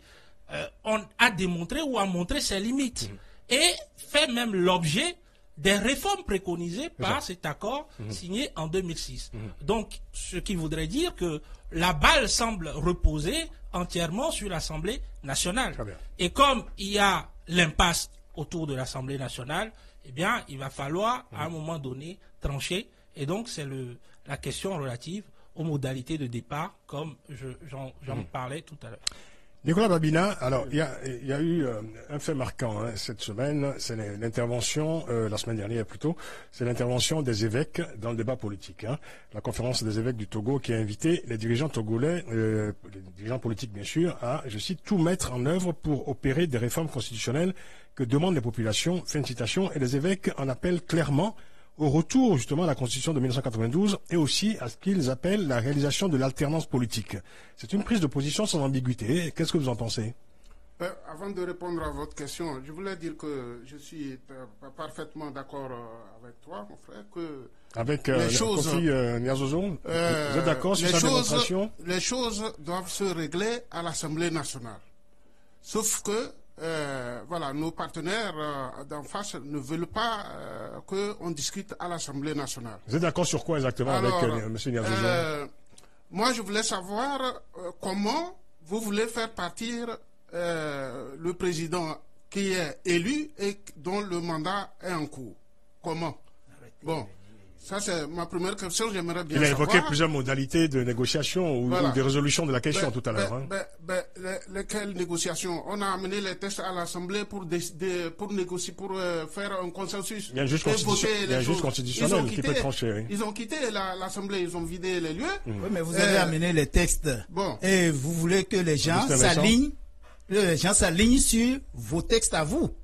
on a démontré ou a montré ses limites et fait même l'objet des réformes préconisées par cet accord signé en 2006. Donc, ce qui voudrait dire que la balle semble reposer entièrement sur l'Assemblée nationale. Et comme il y a l'impasse autour de l'Assemblée nationale, eh bien, il va falloir à un moment donné trancher. Et donc, c'est la question relative aux modalités de départ, comme j'en parlais tout à l'heure. Nicolas Babina, alors il y a eu un fait marquant cette semaine, c'est l'intervention, la semaine dernière plutôt, c'est l'intervention des évêques dans le débat politique. La conférence des évêques du Togo qui a invité les dirigeants togolais, les dirigeants politiques bien sûr, à, je cite, tout mettre en œuvre pour opérer des réformes constitutionnelles que demandent les populations, fin de citation, et les évêques en appellent clairement au retour justement à la Constitution de 1992 et aussi à ce qu'ils appellent la réalisation de l'alternance politique. C'est une prise de position sans ambiguïté. Qu'est-ce que vous en pensez? Avant de répondre à votre question, je voulais dire que je suis parfaitement d'accord avec toi, mon frère, que avec Kofi Niazozo, vous êtes d'accord sur sa démonstration? Les choses doivent se régler à l'Assemblée nationale. Sauf que voilà, nos partenaires d'en face ne veulent pas qu'on discute à l'Assemblée nationale. Vous êtes d'accord sur quoi exactement avec M. Niazozo? Moi, je voulais savoir comment vous voulez faire partir le président qui est élu et dont le mandat est en cours. Comment? Bon. Ça, c'est ma première question, j'aimerais bien savoir. Il a évoqué plusieurs modalités de négociation ou de résolution de la question tout à l'heure. Lesquelles négociations? On a amené les textes à l'Assemblée pour négocier, pour faire un consensus. Il y a un juge constitutionnel qui peut trancher. Oui. Ils ont quitté l'Assemblée, ils ont vidé les lieux. Oui, mais vous avez amené les textes. Bon. Et vous voulez que les gens s'alignent sur vos textes à vous.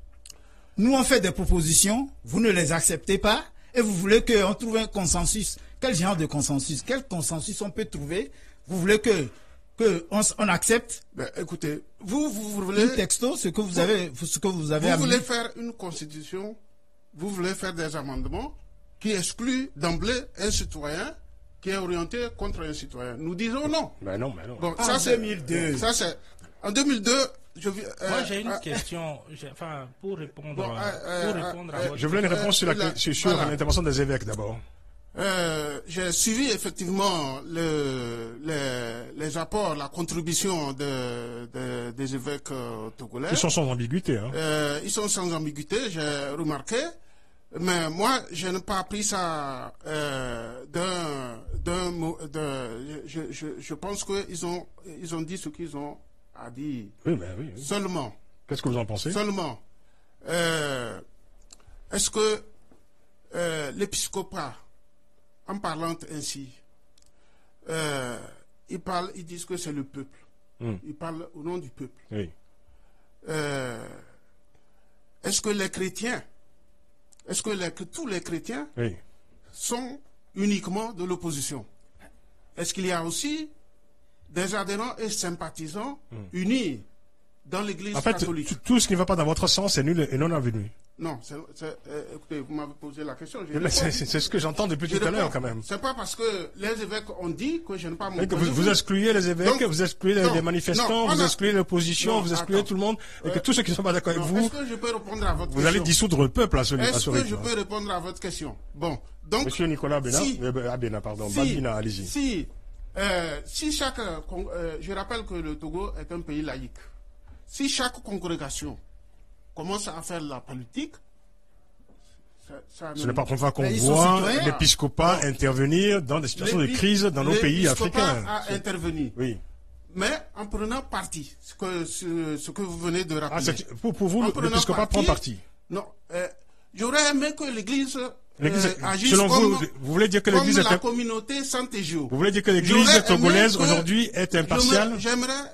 Nous, on fait des propositions, vous ne les acceptez pas. Et vous voulez qu'on trouve un consensus. Quel genre de consensus? Quel consensus on peut trouver? Vous voulez que qu'on accepte écoutez, vous voulez... un texto, ce que vous avez Vous voulez faire une constitution, vous voulez faire des amendements qui excluent d'emblée un citoyen qui est orienté contre un citoyen. Nous disons non. Ben non. Bon, en 2002. En 2002, moi, j'ai une question, pour répondre à votre... Je voulais une réponse sur l'intervention des évêques d'abord. J'ai suivi effectivement les apports, la contribution des évêques togolais. Ils sont sans ambiguïté. Hein. Ils sont sans ambiguïté, j'ai remarqué. Mais moi, je n'ai pas pris ça je pense qu'ils ont dit ce qu'ils ont à dire. Oui. Seulement. Qu'est-ce que vous en pensez? Seulement. Est-ce que l'épiscopat, en parlant ainsi, ils disent que c'est le peuple. Ils parlent au nom du peuple. Oui. Est-ce que les chrétiens, que tous les chrétiens sont uniquement de l'opposition? Est-ce qu'il y a aussi des adhérents et sympathisants unis dans l'Église catholique? En fait, tout ce qui ne va pas dans votre sens est nul et non avenu. Non, écoutez, vous m'avez posé la question. C'est ce que j'entends depuis tout à l'heure, quand même. C'est pas parce que les évêques ont dit que je n'ai pas mon vous excluez les évêques, vous excluez les manifestants, vous excluez l'opposition, vous excluez tout le monde, et que tous ceux qui ne sont pas d'accord avec vous, est-ce que je peux répondre à votre question? Vous allez dissoudre le peuple à ce rythme. Est-ce que je peux répondre à votre question? Bon, donc... Monsieur Nicolas Babina, allez-y. Si chaque... je rappelle que le Togo est un pays laïque. Si chaque congrégation commence à faire la politique, ce n'est pas la première fois qu'on voit l'épiscopat intervenir dans des situations de crise dans nos pays africains. A intervenu. Oui. Mais en prenant parti, ce que vous venez de rappeler. Pour vous, l'épiscopat prend parti? Non. J'aurais aimé que l'Église agisse selon comme, vous voulez dire que l'Église la communauté Santé-Gio. Vous voulez dire que l'Église togolaise aujourd'hui est impartiale?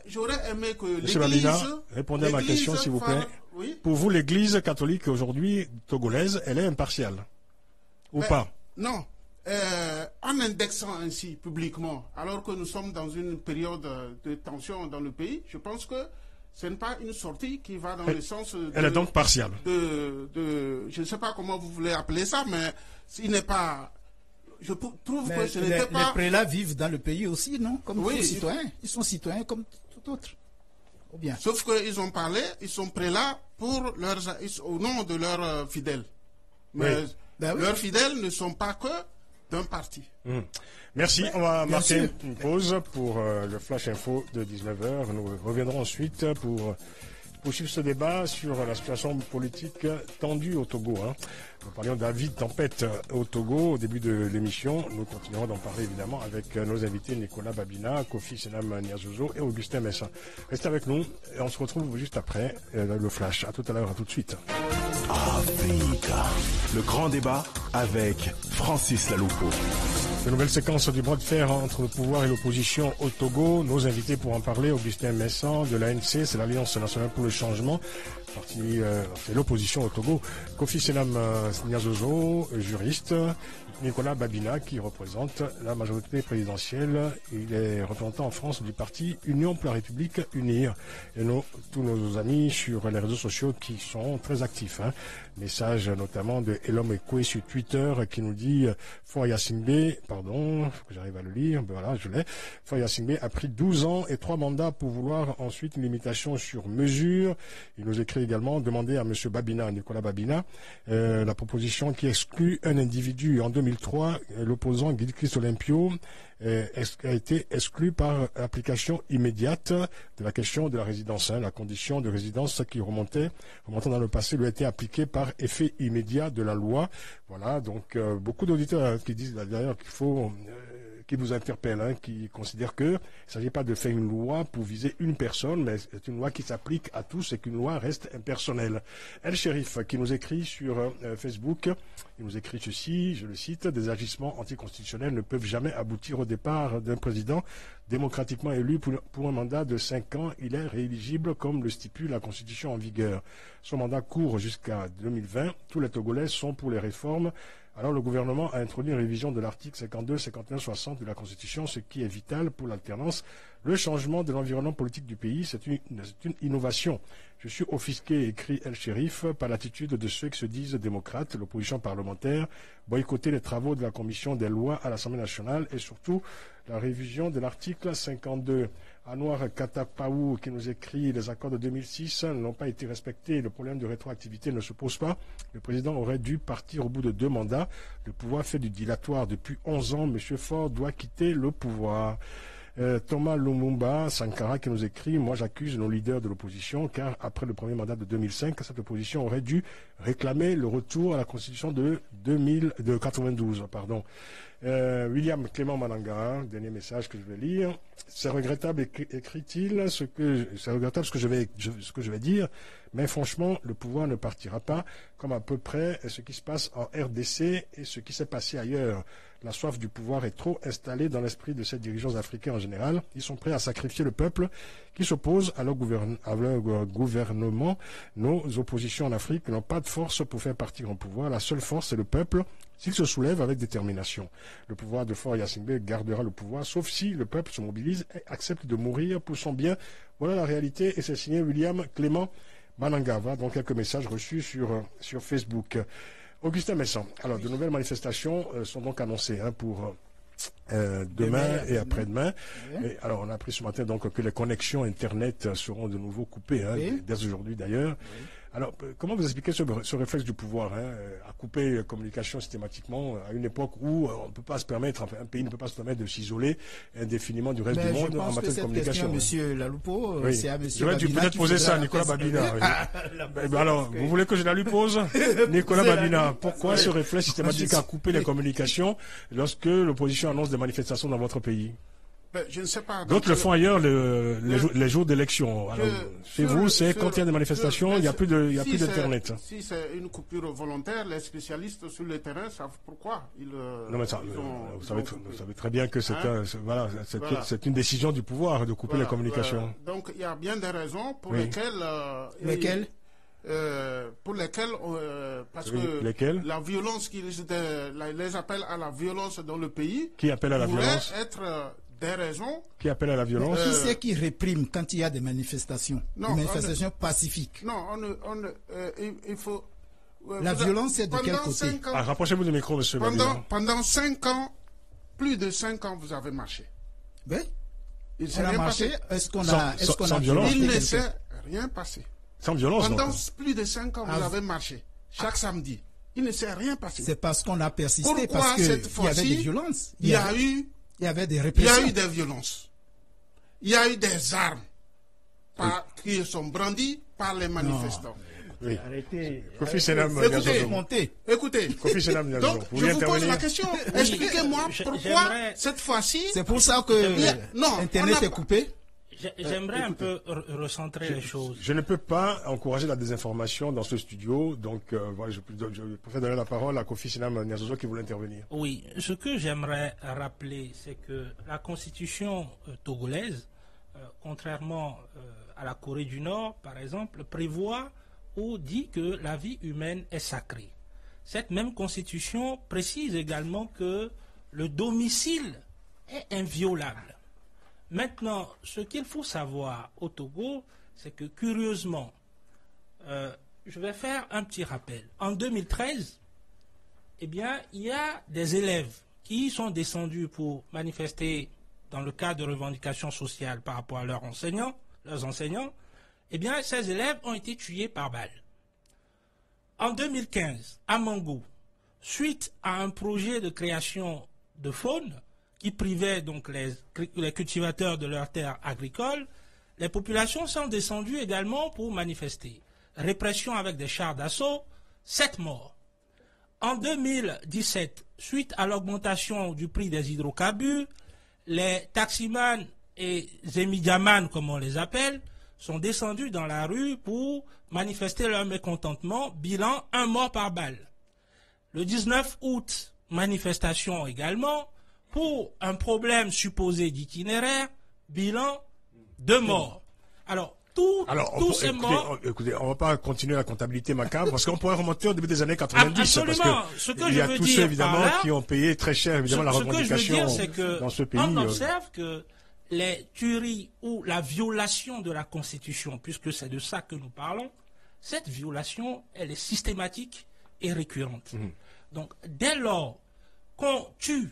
J'aurais aimé que l'Église... Monsieur Babina, répondez à ma question s'il vous plaît. Oui? Pour vous, l'Église catholique aujourd'hui togolaise, elle est impartiale ou pas? Non. En indexant ainsi publiquement, alors que nous sommes dans une période de tension dans le pays, je pense que ce n'est pas une sortie qui va dans le sens de... Elle est donc partiale. Je ne sais pas comment vous voulez appeler ça, mais il n'est pas... Je trouve que ce n'était pas... Les prélats vivent dans le pays aussi, non? Comme tous les citoyens. Ils sont citoyens comme tout autre. Ou bien. Sauf qu'ils ont parlé, ils sont prélats au nom de leurs fidèles. Mais leurs fidèles ne sont pas que d'un parti. Merci. On va marquer une pause pour le Flash Info de 19h. Nous reviendrons ensuite pour poursuivre ce débat sur la situation politique tendue au Togo. Nous parlions d'avis de tempête au Togo au début de l'émission. Nous continuerons d'en parler évidemment avec nos invités Nicolas Babina, Kofi Senam Niazozo et Augustin Messin. Restez avec nous et on se retrouve juste après le Flash. À tout à l'heure, à tout de suite. Africa. Le grand débat avec Francis Laloupo. Une nouvelle séquence du bras de fer entre le pouvoir et l'opposition au Togo. Nos invités pour en parler, Augustin Messin de l'ANC, c'est l'Alliance nationale pour le changement. C'est l'opposition au Togo. Kofi Senam Niazozo, juriste. Nicolas Babina, qui représente la majorité présidentielle. Il est représentant en France du parti Union pour la République Unir. Et tous nos amis sur les réseaux sociaux qui sont très actifs. Message notamment de Elom Ekwe sur Twitter qui nous dit Foya Singbe, pardon, faut que j'arrive à le lire, voilà, je l'ai. Foya Singbe a pris 12 ans et 3 mandats pour vouloir ensuite une limitation sur mesure. Il nous écrit également demander à M. Babina, Nicolas Babina, la proposition qui exclut un individu. En 2003, l'opposant Guy Christ Olympio a été exclu par application immédiate de la question de la résidence. La condition de résidence qui remontant dans le passé lui a été appliquée par effet immédiat de la loi. Voilà, donc beaucoup d'auditeurs qui disent d'ailleurs qu'il faut... qui nous interpellent, qui considèrent qu'il ne s'agit pas de faire une loi pour viser une personne, mais c'est une loi qui s'applique à tous et qu'une loi reste impersonnelle. El Shérif, qui nous écrit sur Facebook, il nous écrit ceci, je le cite, « Des agissements anticonstitutionnels ne peuvent jamais aboutir au départ d'un président démocratiquement élu pour un mandat de 5 ans. Il est rééligible comme le stipule la Constitution en vigueur. Son mandat court jusqu'à 2020. Tous les Togolais sont pour les réformes. Alors le gouvernement a introduit une révision de l'article 52, 51, 60 de la Constitution, ce qui est vital pour l'alternance Le changement de l'environnement politique du pays, c'est une innovation. Je suis offusqué, écrit El Shérif, par l'attitude de ceux qui se disent démocrates, l'opposition parlementaire, boycotter les travaux de la commission des lois à l'Assemblée nationale et surtout la révision de l'article 52. Anouar Katapaou qui nous écrit les accords de 2006 n'ont pas été respectés. Le problème de rétroactivité ne se pose pas. Le président aurait dû partir au bout de 2 mandats. Le pouvoir fait du dilatoire depuis 11 ans. Monsieur Faure doit quitter le pouvoir. Thomas Lumumba Sankara qui nous écrit « Moi j'accuse nos leaders de l'opposition car après le premier mandat de 2005, cette opposition aurait dû réclamer le retour à la constitution de 92. William Clément Manangara, dernier message que je vais lire. C'est regrettable, écrit-il, c'est regrettable ce que je vais dire, mais franchement, le pouvoir ne partira pas, comme à peu près ce qui se passe en RDC et ce qui s'est passé ailleurs. La soif du pouvoir est trop installée dans l'esprit de ces dirigeants africains en général. Ils sont prêts à sacrifier le peuple qui s'oppose à leur gouvernement. Nos oppositions en Afrique n'ont pas de force pour faire partir en pouvoir. La seule force, c'est le peuple, s'il se soulève avec détermination. Le pouvoir de Faure Gnassingbé gardera le pouvoir, sauf si le peuple se mobilise et accepte de mourir pour son bien. Voilà la réalité, et c'est signé William Clément Manangara. Donc quelques messages reçus sur Facebook. Augustin Messan. Alors, de nouvelles manifestations sont donc annoncées pour demain et après-demain. Oui. Alors, on a appris ce matin donc que les connexions Internet seront de nouveau coupées, oui. Dès aujourd'hui d'ailleurs. Oui. Alors, comment vous expliquez ce réflexe du pouvoir à couper les communications systématiquement à une époque où on ne peut pas se permettre, enfin, un pays ne peut pas se permettre de s'isoler indéfiniment du reste du monde en matière de communication. Monsieur Laloupo, oui. C'est à monsieur J'aurais dû peut-être poser ça à Nicolas Babina. Alors, vous voulez que je la lui pose? Nicolas Babina, pourquoi ce réflexe systématique à couper les communications lorsque l'opposition annonce des manifestations dans votre pays? Je ne sais pas. D'autres le font ailleurs les jours d'élection. Chez vous, c'est quand il y a des manifestations, il n'y a plus d'Internet. Si c'est une coupure volontaire, les spécialistes sur le terrain savent pourquoi. Non, mais ça, vous savez très bien que c'est une décision du pouvoir de couper les communications. Donc il y a bien des raisons pour lesquelles. Parce que la violence les appels à la violence dans le pays. Qui appelle à la violence? Être des raisons. Qui appelle à la violence? Qui c'est qui réprime quand il y a des manifestations? Des manifestations pacifiques. Non, il faut. La violence est de quel côté? Rapprochez-vous du micro, monsieur. Pendant 5 ans, plus de 5 ans, vous avez marché. Oui. On a marché. Est-ce qu'on a violence? Il ne s'est rien passé. Sans violence. Pendant plus de 5 ans, vous avez marché. Chaque samedi. Il ne s'est rien passé. C'est parce qu'on a persisté. Pourquoi parce qu'il y avait des violences. Il y a eu des répressions. Il y a eu des violences. Il y a eu des armes qui sont brandies par les manifestants. Oui. Arrêtez. Écoutez. Donc, je vous pose la question. Expliquez-moi pourquoi cette fois-ci. C'est pour ça que Internet est coupé. J'aimerais un peu recentrer les choses. Je ne peux pas encourager la désinformation dans ce studio, donc voilà, je préfère donner la parole à Kofi Sinam Nyazozo qui voulait intervenir. Oui, ce que j'aimerais rappeler, c'est que la constitution togolaise, contrairement à la Corée du Nord, par exemple, prévoit ou dit que la vie humaine est sacrée. Cette même constitution précise également que le domicile est inviolable. Maintenant, ce qu'il faut savoir au Togo, c'est que curieusement, je vais faire un petit rappel. En 2013, il y a des élèves qui sont descendus pour manifester dans le cadre de revendications sociales par rapport à leurs enseignants. Ces élèves ont été tués par balle. En 2015, à Mangou, suite à un projet de création de faune, qui privait donc les cultivateurs de leurs terres agricoles, les populations sont descendues également pour manifester. Répression avec des chars d'assaut, 7 morts. En 2017, suite à l'augmentation du prix des hydrocarbures, les taximans et zémidiamans, comme on les appelle, sont descendus dans la rue pour manifester leur mécontentement, bilan 1 mort par balle. Le 19 août, manifestation également, pour un problème supposé d'itinéraire, bilan 2 morts. Alors, tous ces morts... Écoutez, on ne va pas continuer la comptabilité macabre, parce qu'on pourrait remonter au début des années 90. Absolument. Il y a tous ceux, évidemment, qui ont payé très cher, évidemment, la revendication dans ce pays. On observe que les tueries ou la violation de la Constitution, puisque c'est de ça que nous parlons, cette violation, elle est systématique et récurrente. Donc, dès lors qu'on tue,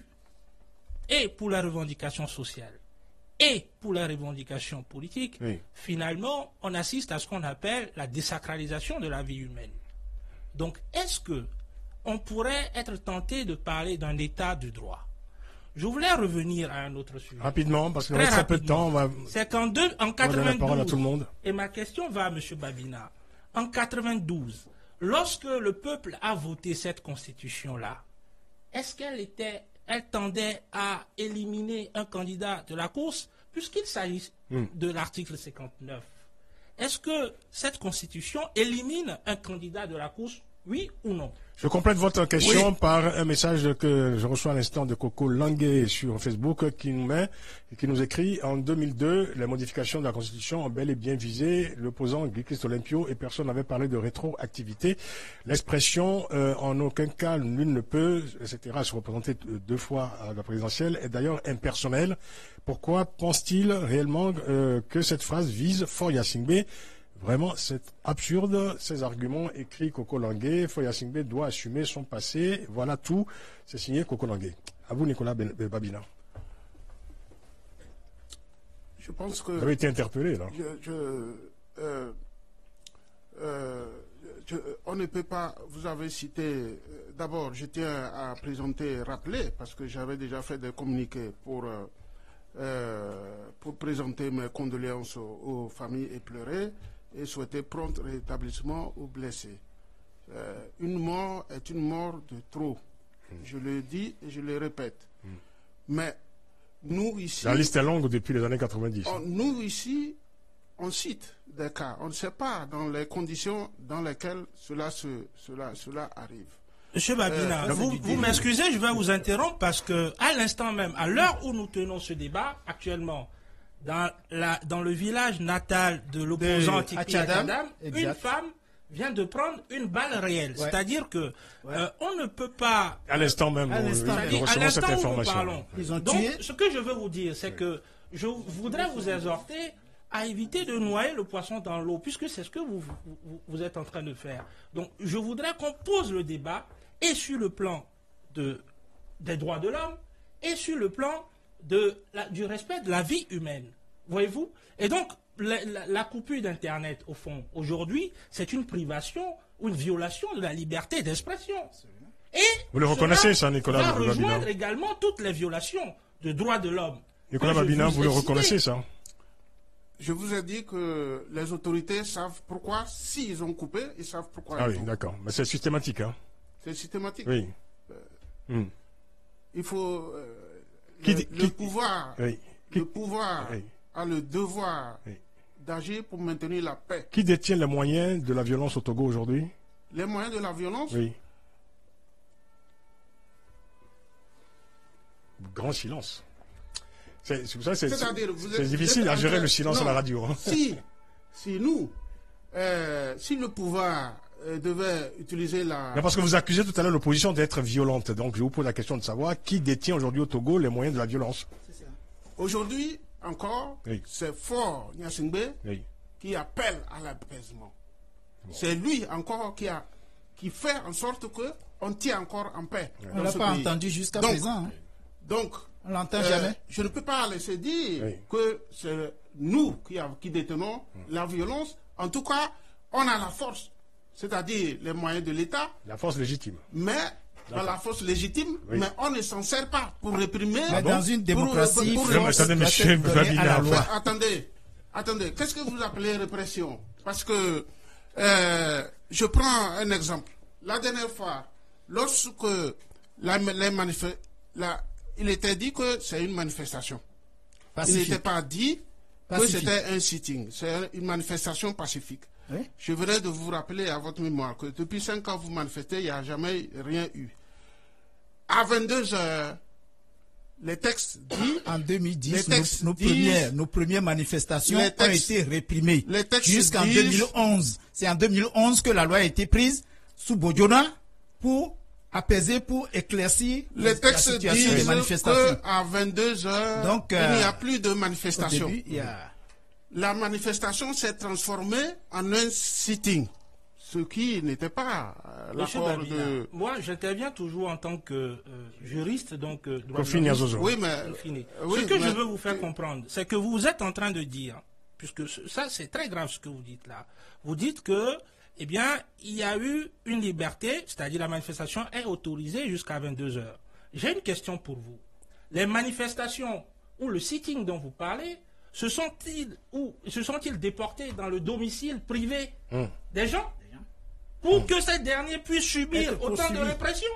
et pour la revendication sociale, et pour la revendication politique, finalement, on assiste à ce qu'on appelle la désacralisation de la vie humaine. Donc, est-ce que on pourrait être tenté de parler d'un état de droit? Je voulais revenir à un autre sujet. Rapidement, parce qu'on a très peu de temps. C'est qu'en 92, et ma question va à M. Babina, en 92, lorsque le peuple a voté cette constitution-là, est-ce elle tendait à éliminer un candidat de la course, puisqu'il s'agit de l'article 59? Est-ce que cette constitution élimine un candidat de la course, oui ou non? Je complète votre question par un message que je reçois à l'instant de Coco Langué sur Facebook qui nous écrit: en 2002, les modifications de la Constitution ont bel et bien visé l'opposant Guy Christ Olympio et personne n'avait parlé de rétroactivité. L'expression en aucun cas nul ne peut, etc. se représenter 2 fois à la présidentielle est d'ailleurs impersonnelle. Pourquoi pense-t-il réellement que cette phrase vise Foya Singbe? Vraiment, c'est absurde, ces arguments, écrit Coco Langué. Foya Singbe doit assumer son passé. Voilà tout. C'est signé Coco Langué. À vous, Nicolas Babina. Je pense que... Vous avez été interpellé, là. On ne peut pas... Vous avez cité... D'abord, je tiens à rappeler, parce que j'avais déjà fait des communiqués pour présenter mes condoléances aux familles éplorées et souhaiter prompt rétablissement aux blessés. Une mort est une mort de trop. Je le dis et je le répète. Mais nous ici... La liste est longue depuis les années 90. Nous ici, on cite des cas. On ne sait pas dans les conditions dans lesquelles cela arrive. Monsieur Babina, vous m'excusez, je vais vous interrompre parce que à l'instant même, à l'heure où nous tenons ce débat, actuellement, dans le village natal de l'opposant Tikpi Akadam, une femme vient de prendre une balle réelle. Ouais. C'est-à-dire que on ne peut pas... À l'instant même, nous recevons cette information. Donc, ce que je veux vous dire, c'est que je voudrais vous exhorter à éviter de noyer le poisson dans l'eau, puisque c'est ce que vous êtes en train de faire. Donc, je voudrais qu'on pose le débat et sur le plan des droits de l'homme et sur le plan du respect de la vie humaine. Voyez-vous? Et donc, la coupure d'Internet, au fond, aujourd'hui, c'est une privation ou une violation de la liberté d'expression. Et vous le reconnaissez, ça, Nicolas Babina? Va rejoindre également toutes les violations de droits de l'homme. Nicolas Babina, vous le reconnaissez, ça? Je vous ai dit que les autorités savent pourquoi, s'ils ont coupé, ils savent pourquoi. Ah oui, d'accord. Mais c'est systématique, hein? C'est systématique. Oui. Il faut... le pouvoir, le pouvoir a le devoir d'agir pour maintenir la paix. Qui détient les moyens de la violence au Togo aujourd'hui? Les moyens de la violence? Oui. Grand silence. C'est difficile à gérer le silence à la radio. Hein. Si le pouvoir devait utiliser la... Mais parce que vous accusez tout à l'heure l'opposition d'être violente. Donc je vous pose la question de savoir qui détient aujourd'hui au Togo les moyens de la violence. Aujourd'hui, encore, c'est Faure Gnassingbé qui appelle à l'apaisement. C'est lui encore qui fait en sorte qu'on tient encore en paix. On ne l'a pas entendu jusqu'à présent. Donc, on l'entend jamais. Je ne peux pas laisser dire que c'est nous qui détenons la violence. En tout cas, on a la force, c'est-à-dire les moyens de l'État. La force légitime. Mais dans la force légitime, mais on ne s'en sert pas pour réprimer. Mais dans une démocratie, attendez, qu'est-ce que vous appelez répression? Parce que je prends un exemple. La dernière fois, lorsque il était dit que c'est une manifestation. Pacifique. Il n'était pas dit que c'était un sitting. C'est une manifestation pacifique. Oui? Je voudrais de vous rappeler à votre mémoire que depuis 5 ans vous manifestez, il n'y a jamais rien eu. À 22 heures, les textes disent... En 2010, nos premières manifestations ont été réprimées. Jusqu'en 2011. C'est en 2011 que la loi a été prise sous Bodjona pour apaiser, pour éclaircir les textes la situation des disent manifestations. qu'à 22 heures, Donc, il n'y a plus de manifestation. Au début, il y a... La manifestation s'est transformée en un sitting, ce qui n'était pas Monsieur l'accord Babina, de... moi j'interviens toujours en tant que juriste, donc droit de Kofi l'homme. Nyazozo. Oui, mais... Fini. oui, Ce que je mais- veux vous faire comprendre, c'est que vous êtes en train de dire, puisque ça c'est très grave ce que vous dites là, vous dites que, eh bien, il y a eu une liberté, c'est-à-dire la manifestation est autorisée jusqu'à 22 heures. J'ai une question pour vous. Les manifestations ou le sitting dont vous parlez, se sont-ils déportés dans le domicile privé des gens pour que ces derniers puissent subir Être autant de poursuivis. répression?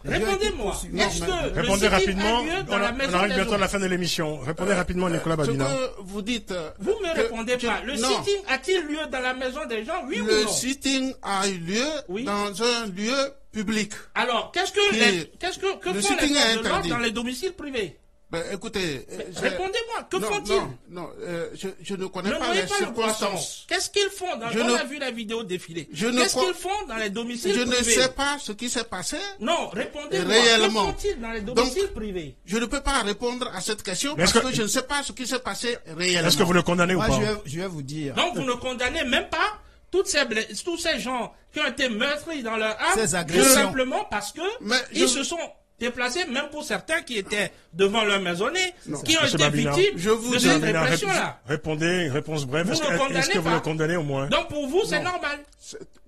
Les gens Répondez-moi. étaient poursuivis. Est-ce que le Répondez sitting rapidement. a lieu dans la On maison arrive des bientôt à la autres? fin de l'émission. Répondez rapidement, Nicolas Ce Babina. que vous dites... Vous ne me répondez pas. Le non. sitting a-t-il lieu dans la maison des gens, oui ou Le non? sitting a eu lieu Oui. dans un lieu public. Alors, que le font les sitting est forces de l'ordre interdit. dans les domiciles privés? Ben, écoutez... Répondez-moi, que non, font-ils? Non, je ne connais Ne pas voyez les pas le poisson. circonstances. Qu'est-ce qu'ils font Je on ne- a vu la vidéo défiler. Je ne Qu'est-ce crois- qu'ils font dans les domiciles Je privés? ne sais pas ce qui s'est passé. Non, répondez-moi. Réellement. Que font-ils dans les domiciles privés? Je ne peux pas répondre à cette question Mais parce est-ce que que- je ne sais pas ce qui s'est passé réellement. Est-ce que vous le condamnez ou Moi, pas? je vais vous dire. Donc, vous ne condamnez même pas tous ces gens qui ont été meurtris dans leur âme, Ces tout agressions. simplement parce que Mais ils je- se sont déplacés, même pour certains qui étaient devant leur maisonnée, qui ont Monsieur été Babina, victimes je vous de dis- cette Babina, répression-là. Répondez, réponse brève. Vous Est-ce ne que condamnez vous pas. le condamnez au moins? Donc, pour vous, c'est normal.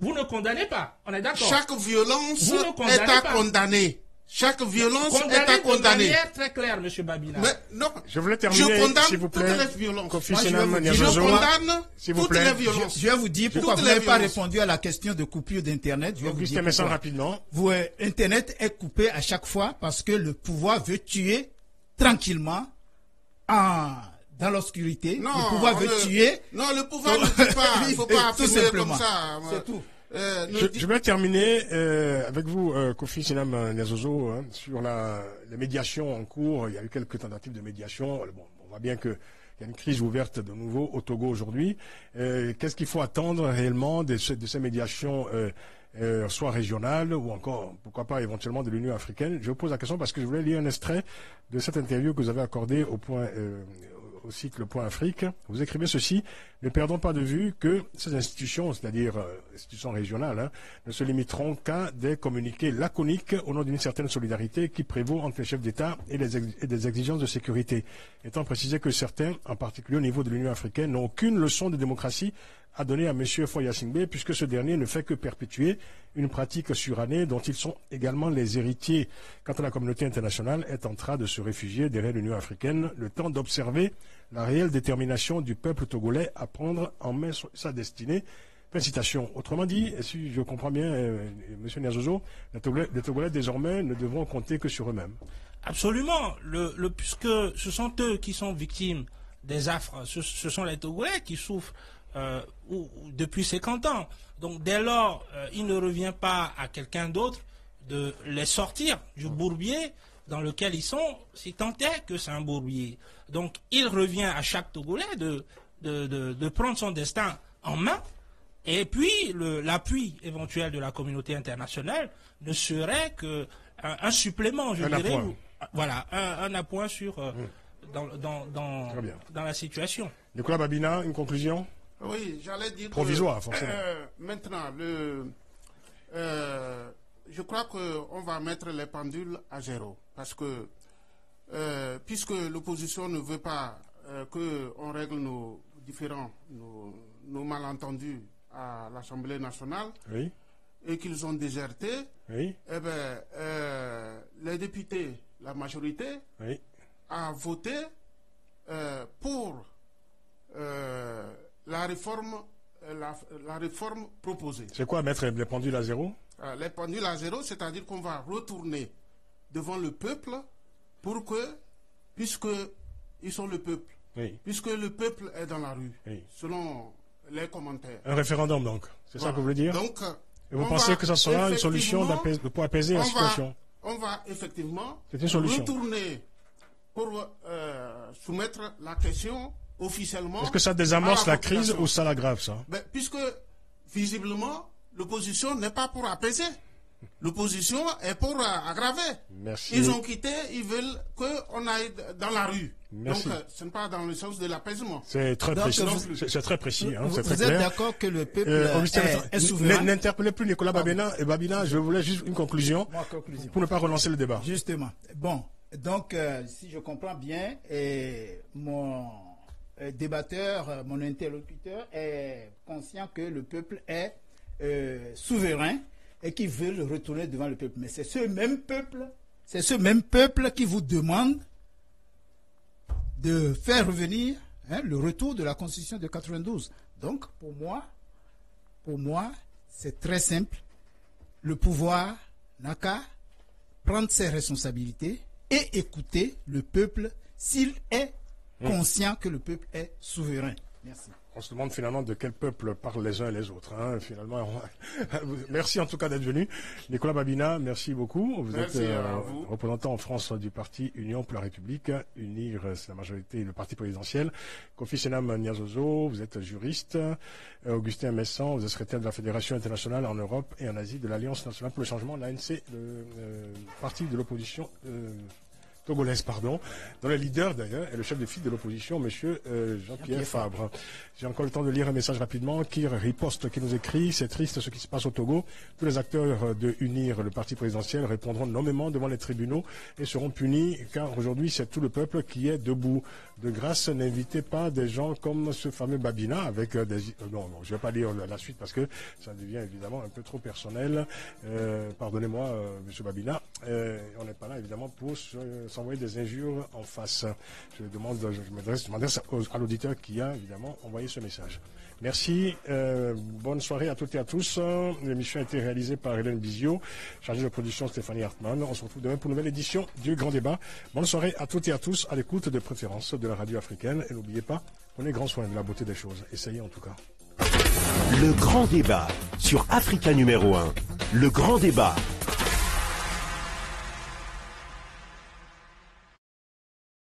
Vous ne condamnez pas. On est d'accord. Chaque violence Vous ne condamnez est à pas. condamner. Chaque violence est Condamnez à de condamner. manière très claire, monsieur Babina. Mais non, Je voulais je terminer, condamne s'il vous plaît. toutes les violences. Kofi Moi, je vais Sinem vous dire- Je Nyazozo. condamne S'il vous toutes plaît. les violences. Je vais vous dire pourquoi Toutes vous les n'avez pas violences. répondu à la question de coupure d'Internet. Je vais vous Augustin dire Messan, pourquoi. rapidement. Internet est coupé à chaque fois parce que le pouvoir veut tuer tranquillement dans l'obscurité. Non, Le pouvoir veut tuer. Non, le pouvoir ne tue pas. Il ne faut pas Tout affirmer simplement. comme ça. C'est tout. Je vais terminer avec vous, Kofi Sinem Nyazozo, sur les médiations en cours. Il y a eu quelques tentatives de médiation. Bon, on voit bien qu'il y a une crise ouverte de nouveau au Togo aujourd'hui. Qu'est-ce qu'il faut attendre réellement de ces médiations, soit régionales ou encore, pourquoi pas, éventuellement de l'Union africaine? Je vous pose la question parce que je voulais lire un extrait de cette interview que vous avez accordée au site Le Point Afrique. Vous écrivez ceci: ne perdons pas de vue que ces institutions, c'est-à-dire institutions régionales, ne se limiteront qu'à des communiqués laconiques au nom d'une certaine solidarité qui prévaut entre les chefs d'État et des exigences de sécurité. Étant précisé que certains, en particulier au niveau de l'Union africaine, n'ont aucune leçon de démocratie à donner à M. Foya Singbe, puisque ce dernier ne fait que perpétuer une pratique surannée dont ils sont également les héritiers. Quant à la communauté internationale, est en train de se réfugier derrière l'Union africaine, le temps d'observer la réelle détermination du peuple togolais à prendre en main sa destinée. Fin de citation. Autrement dit, si je comprends bien, M. Nyazozo, les Togolais désormais ne devront compter que sur eux-mêmes. Absolument. Puisque ce sont eux qui sont victimes des affres, ce sont les Togolais qui souffrent depuis 50 ans. Donc dès lors, il ne revient pas à quelqu'un d'autre de les sortir du bourbier dans lequel ils sont, si tant est que c'est un bourbier. Donc il revient à chaque Togolais de prendre son destin en main, et puis l'appui éventuel de la communauté internationale ne serait qu'un supplément, je dirais. Appoint. Voilà, un appoint sur dans la situation. Nicolas Babina, une conclusion Oui, j'allais dire provisoire, que, forcément. maintenant, je crois qu'on va mettre les pendules à zéro. Parce que, puisque l'opposition ne veut pas qu'on règle nos différends, nos malentendus à l'Assemblée nationale, Oui. et qu'ils ont déserté, Oui. eh ben, les députés, la majorité, Oui. a voté pour la réforme proposée. C'est quoi mettre les pendules à zéro? Les pendules à zéro, c'est-à-dire qu'on va retourner devant le peuple puisque ils sont le peuple, Oui. puisque le peuple est dans la rue, Oui. selon les commentaires. Un référendum, donc. C'est ça Voilà. que vous voulez dire? Donc, Et vous on pensez va que ça sera une solution effectivement- pour apaiser la situation? On va effectivement C'est une solution. retourner pour soumettre la question officiellement. Est-ce que ça désamorce à la crise population. ou ça l'aggrave, ça? Ben, puisque, visiblement, l'opposition n'est pas pour apaiser. L'opposition est pour aggraver. Merci. Ils ont quitté, ils veulent qu'on aille dans la rue. Merci. Donc, ce n'est pas dans le sens de l'apaisement. C'est très Donc, précis. vous- C'est très précis. Hein, c'est Vous très êtes clair. d'accord que le peuple Augustin, est souverain? n'interpellez plus Nicolas Babina. Je voulais juste une conclusion Moi, conclusion. pour ne pas relancer le débat. Justement. Bon, donc, si je comprends bien, mon débatteur, mon interlocuteur est conscient que le peuple est souverain et qu'il veut retourner devant le peuple. Mais c'est ce même peuple qui vous demande de faire revenir le retour de la Constitution de 92. Donc, pour moi, c'est très simple. Le pouvoir n'a qu'à prendre ses responsabilités et écouter le peuple s'il est conscient que le peuple est souverain. Merci. On se demande finalement de quel peuple parlent les uns et les autres. Hein, finalement, merci en tout cas d'être venu. Nicolas Babina, merci beaucoup. Vous Merci êtes à vous. représentant en France du parti Union pour la République. UNIR, c'est la majorité, le parti présidentiel. Kofi Senam Niazozo, vous êtes juriste. Augustin Messan, vous êtes secrétaire de la Fédération internationale en Europe et en Asie de l'Alliance nationale pour le changement, l'ANC, le parti de l'opposition togolaise, pardon, dont le leader d'ailleurs est le chef de file de l'opposition, monsieur Jean-Pierre Fabre. J'ai encore le temps de lire un message rapidement qui riposte, qui nous écrit: c'est triste ce qui se passe au Togo. Tous les acteurs de UNIR, le parti présidentiel, répondront nommément devant les tribunaux et seront punis, car aujourd'hui c'est tout le peuple qui est debout. De grâce, n'invitez pas des gens comme ce fameux Babina avec des... non, je ne vais pas lire la suite parce que ça devient évidemment un peu trop personnel. Pardonnez-moi, monsieur Babina, on n'est pas là évidemment pour s'envoyer des injures en face. Je m'adresse à l'auditeur qui a évidemment envoyé ce message. Merci, bonne soirée à toutes et à tous. L'émission a été réalisée par Hélène Bizio, chargée de production Stéphanie Hartmann. On se retrouve demain pour une nouvelle édition du Grand Débat. Bonne soirée à toutes et à tous, à l'écoute de préférence de la radio africaine. Et n'oubliez pas, prenez grand soin de la beauté des choses. Essayez en tout cas. Le Grand Débat sur Africa numéro 1. Le Grand Débat